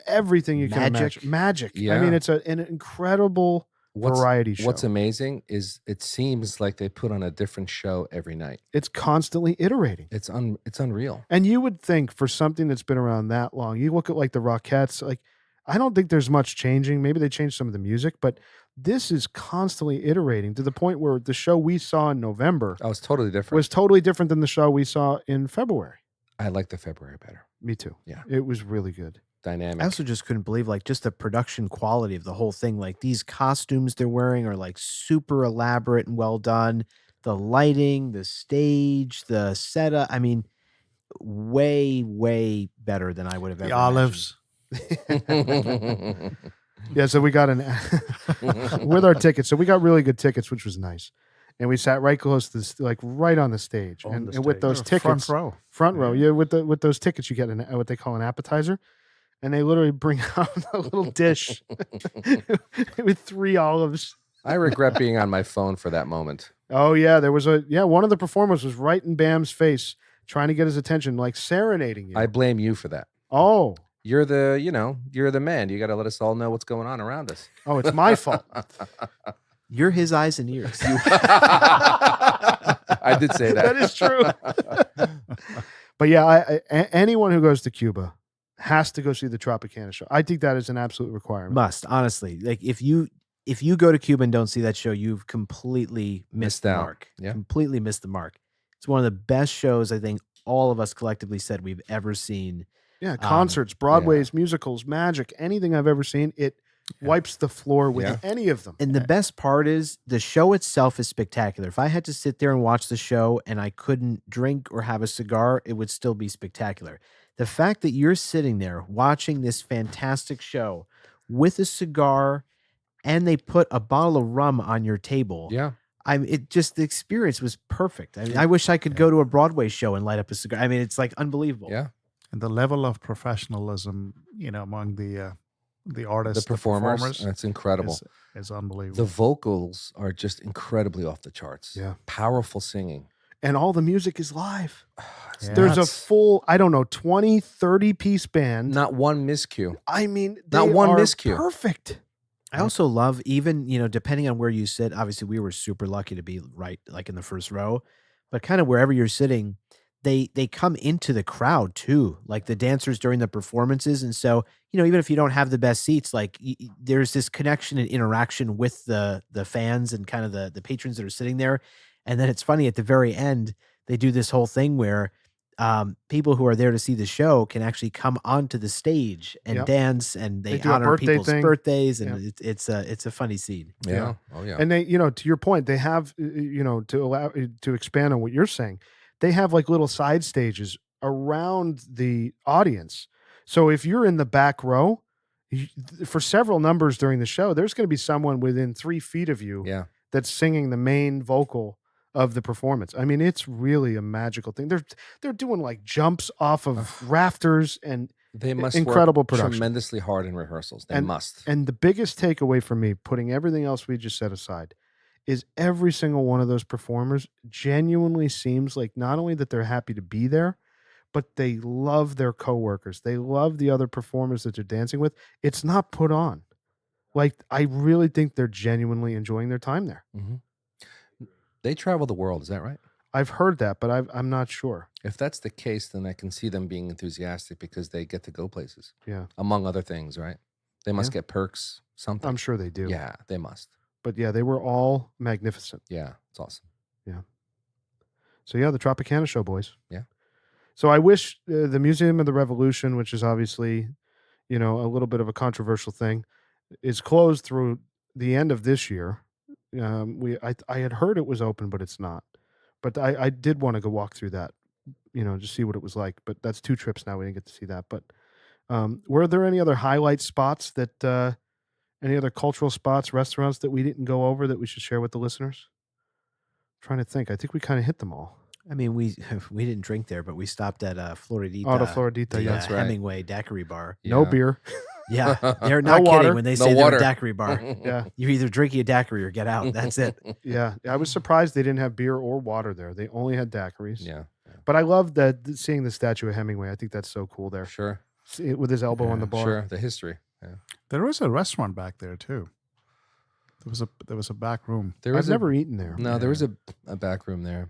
everything you can Magic. imagine. Magic. I Yeah. mean, it's an incredible variety show. What's amazing is it seems like they put on a different show every night. It's constantly iterating. It's unreal. And you would think for something that's been around that long, you look at like the Rockettes, like I don't think there's much changing. Maybe they changed some of the music, but this is constantly iterating to the point where the show we saw in November Oh, it's totally different. was totally different than the show we saw in February. I like the February better. Me too. Yeah. It was really good. Dynamic. I also just couldn't believe just the production quality of the whole thing. Like these costumes they're wearing are like super elaborate and well done. The lighting, the stage, the setup. I mean, way, way better than I would have ever The olives. Yeah, so we got with our tickets. So we got really good tickets, which was nice. And we sat right close to this, like right on the stage. On And the with stage. those tickets, Front row. yeah, with those tickets, you get what they call an appetizer. And they literally bring out a little dish with 3 olives. I regret being on my phone for that moment. Oh yeah, there was one of the performers was right in Bam's face, trying to get his attention, like serenading you. I blame you for that. oh, You're the man. You got to let us all know what's going on around us. it's my fault. You're his eyes and ears. I did say that. That is true. But yeah, anyone who goes to Cuba has to go see the Tropicana show. I think that is an absolute requirement. Must, honestly. Like if you go to Cuba and don't see that show, you've completely missed the out. mark. Yeah. Completely missed the mark. It's one of the best shows I think all of us collectively said we've ever seen. Yeah, concerts, Broadways, musicals, magic, anything I've ever seen, it wipes the floor with any of them. And the best part is the show itself is spectacular. If I had to sit there and watch the show and I couldn't drink or have a cigar, it would still be spectacular. The fact that you're sitting there watching this fantastic show with a cigar and they put a bottle of rum on your table. Yeah. The experience was perfect. I mean, I wish I could go to a Broadway show and light up a cigar. I mean, it's like unbelievable. Yeah. And the level of professionalism, among the artists, The performers, that's incredible. is unbelievable. The vocals are just incredibly off the charts. Yeah. Powerful singing. And all the music is live. Yeah. There's a full, 20, 30-piece band. Not one miscue. I mean, Not one are miscue. perfect. I also love, even, depending on where you sit, obviously we were super lucky to be right like in the first row, but kind of wherever you're sitting, they come into the crowd too, like the dancers during the performances. And so, even if you don't have the best seats, like there's this connection and interaction with the fans and kind of the patrons that are sitting there. And then it's funny at the very end, they do this whole thing where people who are there to see the show can actually come onto the stage and dance, and they do a honor birthday people's thing. birthdays, and it's a funny scene. Yeah. Oh, yeah. And they, to your point, they have, to expand on what you're saying, they have like little side stages around the audience. So if you're in the back row, for several numbers during the show, there's going to be someone within 3 feet of you that's singing the main vocal of the performance. I mean, it's really a magical thing. They're doing like jumps off of rafters, and they must incredible work production. tremendously hard in rehearsals. They must. And the biggest takeaway for me, putting everything else we just set aside, is every single one of those performers genuinely seems like not only that they're happy to be there, but they love their coworkers. They love the other performers that they're dancing with. It's not put on. Like, I really think they're genuinely enjoying their time there. Mm-hmm. They travel the world. Is that right? I've heard that, but I'm not sure. If that's the case, then I can see them being enthusiastic because they get to go places. Yeah. Among other things, right? They must get perks, something. I'm sure they do. Yeah, they must. But yeah, they were all magnificent. Yeah, it's awesome. Yeah. So yeah, the Tropicana show, boys. Yeah. So I wish the Museum of the Revolution, which is obviously, a little bit of a controversial thing, is closed through the end of this year. I had heard it was open, but it's not. But I did want to go walk through that, just see what it was like. But that's 2 trips now. We didn't get to see that. But were there any other highlight spots that, any other cultural spots, restaurants that we didn't go over that we should share with the listeners? I'm trying to think. I think we kind of hit them all. I mean, we didn't drink there, but we stopped at Floridita. Oh, the Floridita, the, that's right. Hemingway Daiquiri Bar. No beer. Yeah, they're not No water. kidding when they say they're a daiquiri bar. Yeah. You're either drinking a daiquiri or get out. That's it. Yeah. I was surprised they didn't have beer or water there. They only had daiquiris. Yeah. But I love that seeing the statue of Hemingway. I think that's so cool there. Sure. With his elbow on the bar. Sure. The history. Yeah. There was a restaurant back there too. There was a back room. I've never eaten there. No, there was a back room there.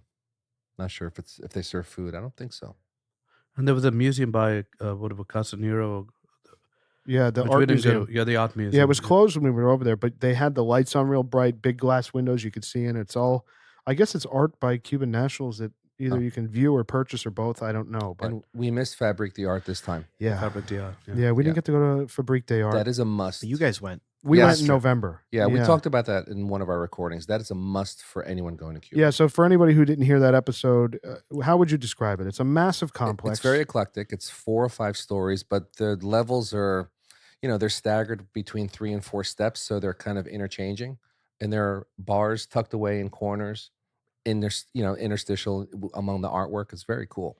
Not sure if they serve food. I don't think so. And there was a museum by whatever Casanero. Yeah, the which art we didn't museum. go- Yeah, the art museum. Yeah, it was closed when we were over there, but they had the lights on real bright, big glass windows you could see in. It's all, I guess it's art by Cuban nationals that either you can view or purchase or both. I don't know. But And we missed Fabrique d'Art this time. yeah. Fabric d'Art, Yeah, we didn't get to go to Fabrique d'Art. That is a must. You guys went. We Yes. went in November. Yeah, we talked about that in one of our recordings. That is a must for anyone going to Cuba. Yeah, so for anybody who didn't hear that episode, how would you describe it? It's a massive complex. It's very eclectic. It's 4 or 5 stories, but the levels are, they're staggered between 3 and 4 steps, so they're kind of interchanging. And there are bars tucked away in corners, in their, interstitial among the artwork. It's very cool.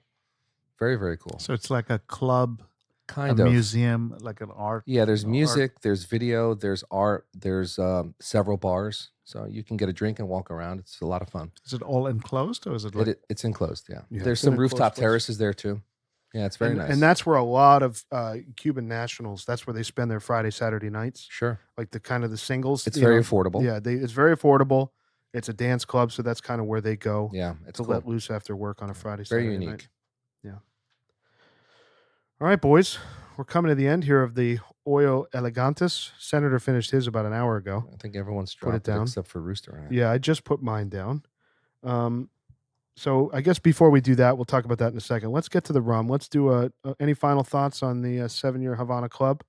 Very, very cool. So it's like a club, Kind a of. museum, like an art. Yeah, there's art. music, there's video, there's art, there's several bars. So you can get a drink and walk around. It's a lot of fun. Is it all enclosed or is it like? It's enclosed, yeah. Yeah, There's it's an some enclosed rooftop place. terraces there too. Yeah, it's very nice. And that's where a lot of Cuban nationals, that's where they spend their Friday, Saturday nights. Sure. Like the kind of the singles. It's very affordable. Yeah, it's very affordable. It's a dance club, so that's kind of where they go Yeah, it's to cool. let loose after work on a Friday, Very Saturday unique. night. Yeah. All right, boys. We're coming to the end here of the Hoyo Elegantes. Senator finished his about an hour ago. I think everyone's Put it dropped it down. except for Rooster. Right? Yeah, I just put mine down. So I guess before we do that, we'll talk about that in a second. Let's get to the rum. Let's do any final thoughts on the 7-year Havana Club,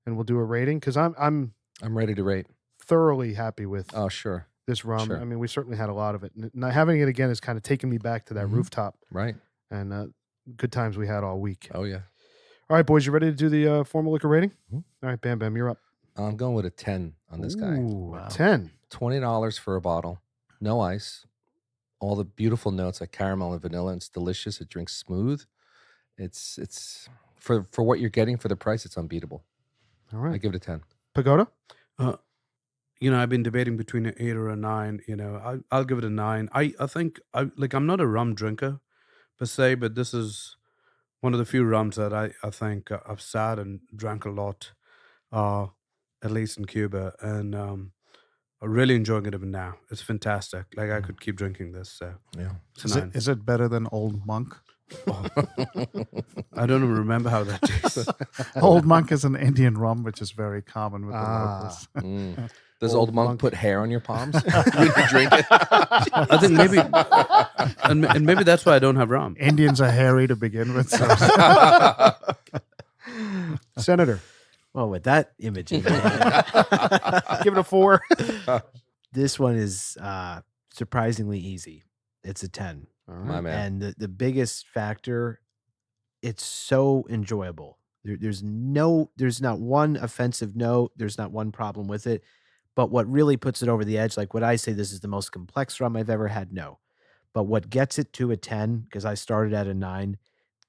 and we'll do a rating because I'm ready to rate. thoroughly happy with Oh, sure. this rum. Sure. I mean, we certainly had a lot of it. And having it again is kind of taking me back to that rooftop Right. and good times we had all week. Oh, yeah. All right, boys, you ready to do the formal liquor rating? Mhm. All right, Bam Bam, you're up. I'm going with a 10 on this guy. Ooh, Wow. 10. $20 for a bottle. No ice. All the beautiful notes like caramel and vanilla. It's delicious. It drinks smooth. It's for what you're getting for the price, it's unbeatable. All I right. give it a 10. Pagoda? I've been debating between an 8 or a 9. I'll give it a 9. I think I'm not a rum drinker per se, but this is one of the few rums that I think I've sat and drank a lot, at least in Cuba, and I'm really enjoying it even now. It's fantastic. Like I could keep drinking this. So Yeah. it's a 9. Is it better than Old Monk? I don't even remember how that tastes. Old Monk is an Indian rum, which is very common with the locals. Mm. Does Old old monk monk. put hair on your palms when you drink it? I think maybe, and maybe that's why I don't have rum. Indians are hairy to begin with. So. Senator, Well, with that image in mind, give it a 4. this one is surprisingly easy. It's a 10. All My right. man. And the biggest factor, it's so enjoyable. There's not one offensive note. There's not one problem with it. But what really puts it over the edge, like would I say this is the most complex rum I've ever had? No. But what gets it to a 10, because I started at a 9,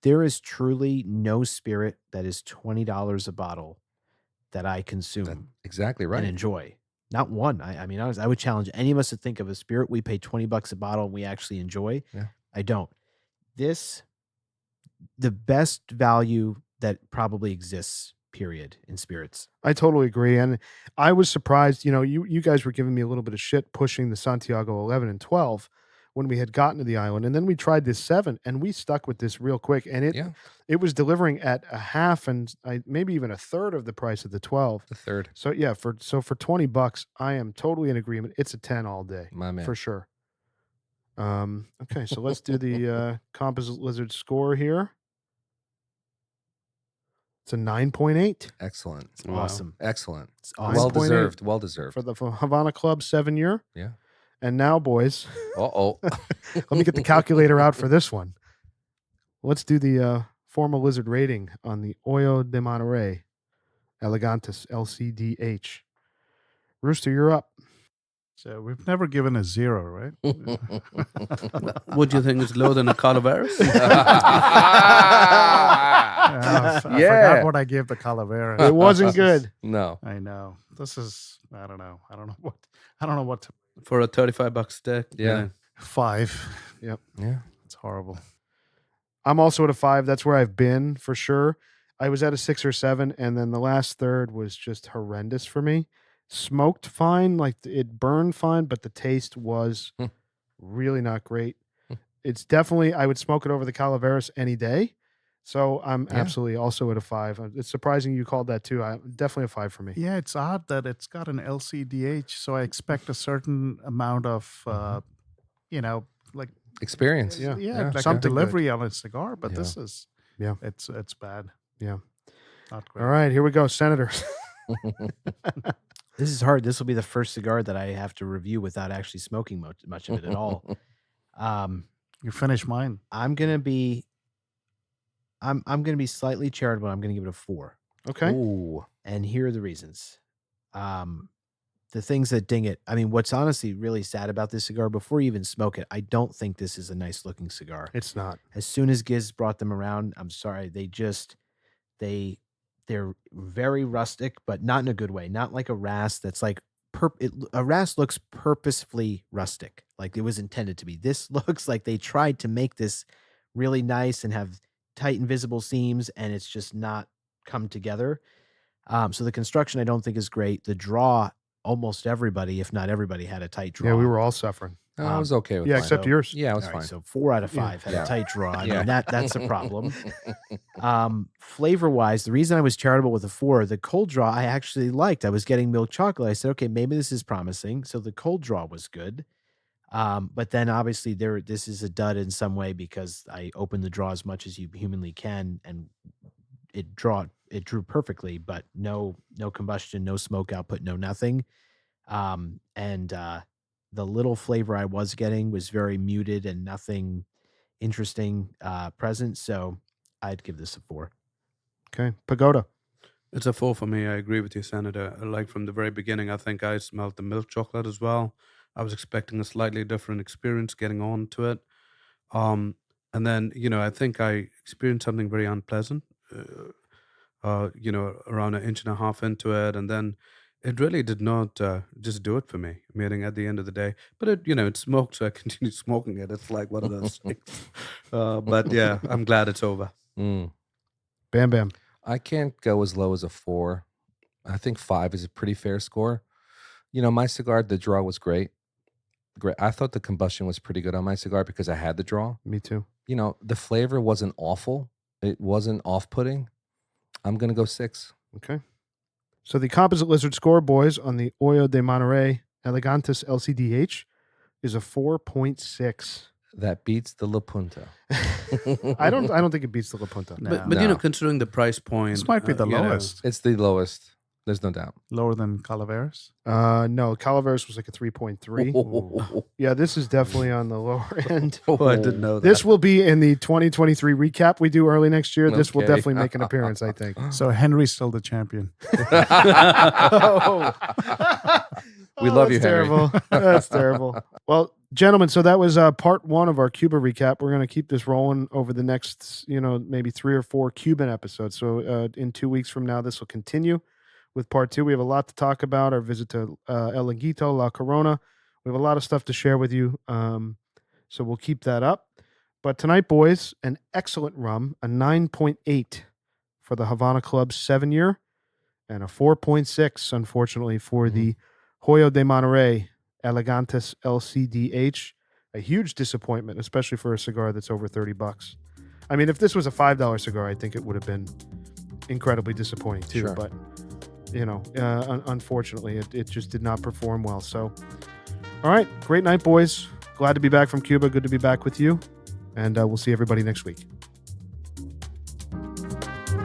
there is truly no spirit that is $20 a bottle that I consume Exactly right. and enjoy. Not one. I mean, I would challenge any of us to think of a spirit we pay $20 a bottle and we actually enjoy. Yeah. I don't. The best value that probably exists, period, in spirits. I totally agree. And I was surprised, you guys were giving me a little bit of shit pushing the Santiago 11 and 12 when we had gotten to the island. And then we tried this 7 and we stuck with this real quick. And it was delivering at a half and maybe even a third of the price of the 12. The third. So yeah, for $20, I am totally in agreement. It's a 10 all day. My man. For sure. Okay, so let's do the Composite Lizard score here. It's a 9.8 Excellent. It's awesome. Excellent. It's awesome. Well 9.8 deserved. Well deserved. for the Havana Club 7-year. Yeah. And now, boys, Uh-oh. let me get the calculator out for this one. Let's do the formal lizard rating on the Hoyo de Monterrey Elegantes LCDH. Rooster, you're up. So we've never given a 0, right? What do you think is lower than a Calaveras? I forgot what I gave the Calavera. It wasn't good. No. I know. This is. I don't know. I don't know what. To, For a $35 stick? Yeah. 5. Yeah. It's horrible. I'm also at a 5. That's where I've been for sure. I was at a 6 or 7, and then the last third was just horrendous for me. Smoked fine, like it burned fine, but the taste was really not great. It's definitely, I would smoke it over the Calaveras any day. So I'm absolutely also at a 5. It's surprising you called that too. Definitely a 5 for me. Yeah, it's odd that it's got an LCDH, so I expect a certain amount of, like Experience. Yeah. like something a delivery on a cigar. But Yeah. this is, it's bad. Yeah. Not great. All right, here we go, Senator. This is hard. This will be the first cigar that I have to review without actually smoking much of it at all. You finish mine. I'm gonna be slightly charitable. I'm gonna give it a 4. Okay. Ooh. And here are the reasons. The things that ding it. I mean, what's honestly really sad about this cigar, before you even smoke it, I don't think this is a nice looking cigar. It's not. As soon as Giz brought them around, I'm sorry, they're very rustic, but not in a good way. Not like a Ras that's like a Ras looks purposefully rustic, like it was intended to be. This looks like they tried to make this really nice and have tight and visible seams, and it's just not come together. So the construction I don't think is great. The draw, almost everybody, if not everybody, had a tight draw. Yeah, we were all suffering. I was okay with Yeah, mine. except So- yours. Yeah, it was All fine. right, so 4 out of 5 had Yeah. a tight draw. I Yeah. mean, that's a problem. Flavor wise, the reason I was charitable with a 4, the cold draw I actually liked. I was getting milk chocolate. I said, okay, maybe this is promising. So the cold draw was good. But then obviously this is a dud in some way because I opened the draw as much as you humanly can, and it drew perfectly, but no combustion, no smoke output, no nothing. The little flavor I was getting was very muted and nothing interesting present. So I'd give this a 4. Okay. Pagoda. It's a 4 for me. I agree with you, Senator. Like from the very beginning, I think I smelled the milk chocolate as well. I was expecting a slightly different experience getting on to it. And then, I think I experienced something very unpleasant, around 1.5 inches into it. And then it really did not just do it for me, meaning at the end of the day. But it smoked, so I continued smoking it. It's like one of those things. But yeah, I'm glad it's over. Mm. Bam Bam. I can't go as low as a 4. I think 5 is a pretty fair score. My cigar, the draw was great. I thought the combustion was pretty good on my cigar because I had the draw. Me too. The flavor wasn't awful. It wasn't off-putting. I'm going to go 6. Okay. So the Composite Lizard score, boys, on the Hoyo de Monterrey Elegantes LCDH is a 4.6. That beats the La Punta. I don't think it beats the La Punta. No. But No. considering the price point, This might be the lowest. It's the lowest. There's no doubt. Lower than Calaveras. No, Calaveras was like a 3.3. Yeah, this is definitely on the lower end. Oh, I didn't know that. This will be in the 2023 recap we do early next year. This will Okay. definitely make an appearance, I think. So Henry's still the champion. We love you, that's Henry. terrible. That's terrible. Well, gentlemen, so that was part 1 of our Cuba recap. We're going to keep this rolling over the next, maybe 3 or 4 Cuban episodes. So in 2 weeks from now, this will continue with part 2. We have a lot to talk about. Our visit to El Laguito, La Corona. We have a lot of stuff to share with you. So we'll keep that up. But tonight, boys, an excellent rum, a 9.8 for the Havana Club 7-year, and a 4.6, unfortunately, for the Hoyo de Monterrey Elegantes LCDH. A huge disappointment, especially for a cigar that's over $30. I mean, if this was a $5 cigar, I think it would have been incredibly disappointing too. Sure. But, unfortunately, it just did not perform well. So, all right. Great night, boys. Glad to be back from Cuba. Good to be back with you. And we'll see everybody next week.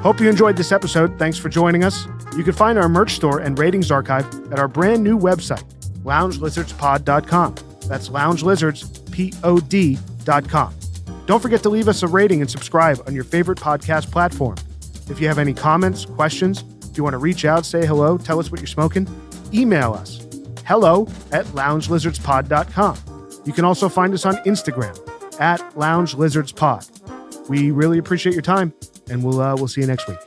Hope you enjoyed this episode. Thanks for joining us. You can find our merch store and ratings archive at our brand new website, loungelizardspod.com. That's loungelizardspod.com. Don't forget to leave us a rating and subscribe on your favorite podcast platform. If you have any comments, questions, if you want to reach out, say hello, tell us what you're smoking, email us, hello@loungelizardspod.com. You can also find us on Instagram @loungelizardspod. We really appreciate your time, and we'll see you next week.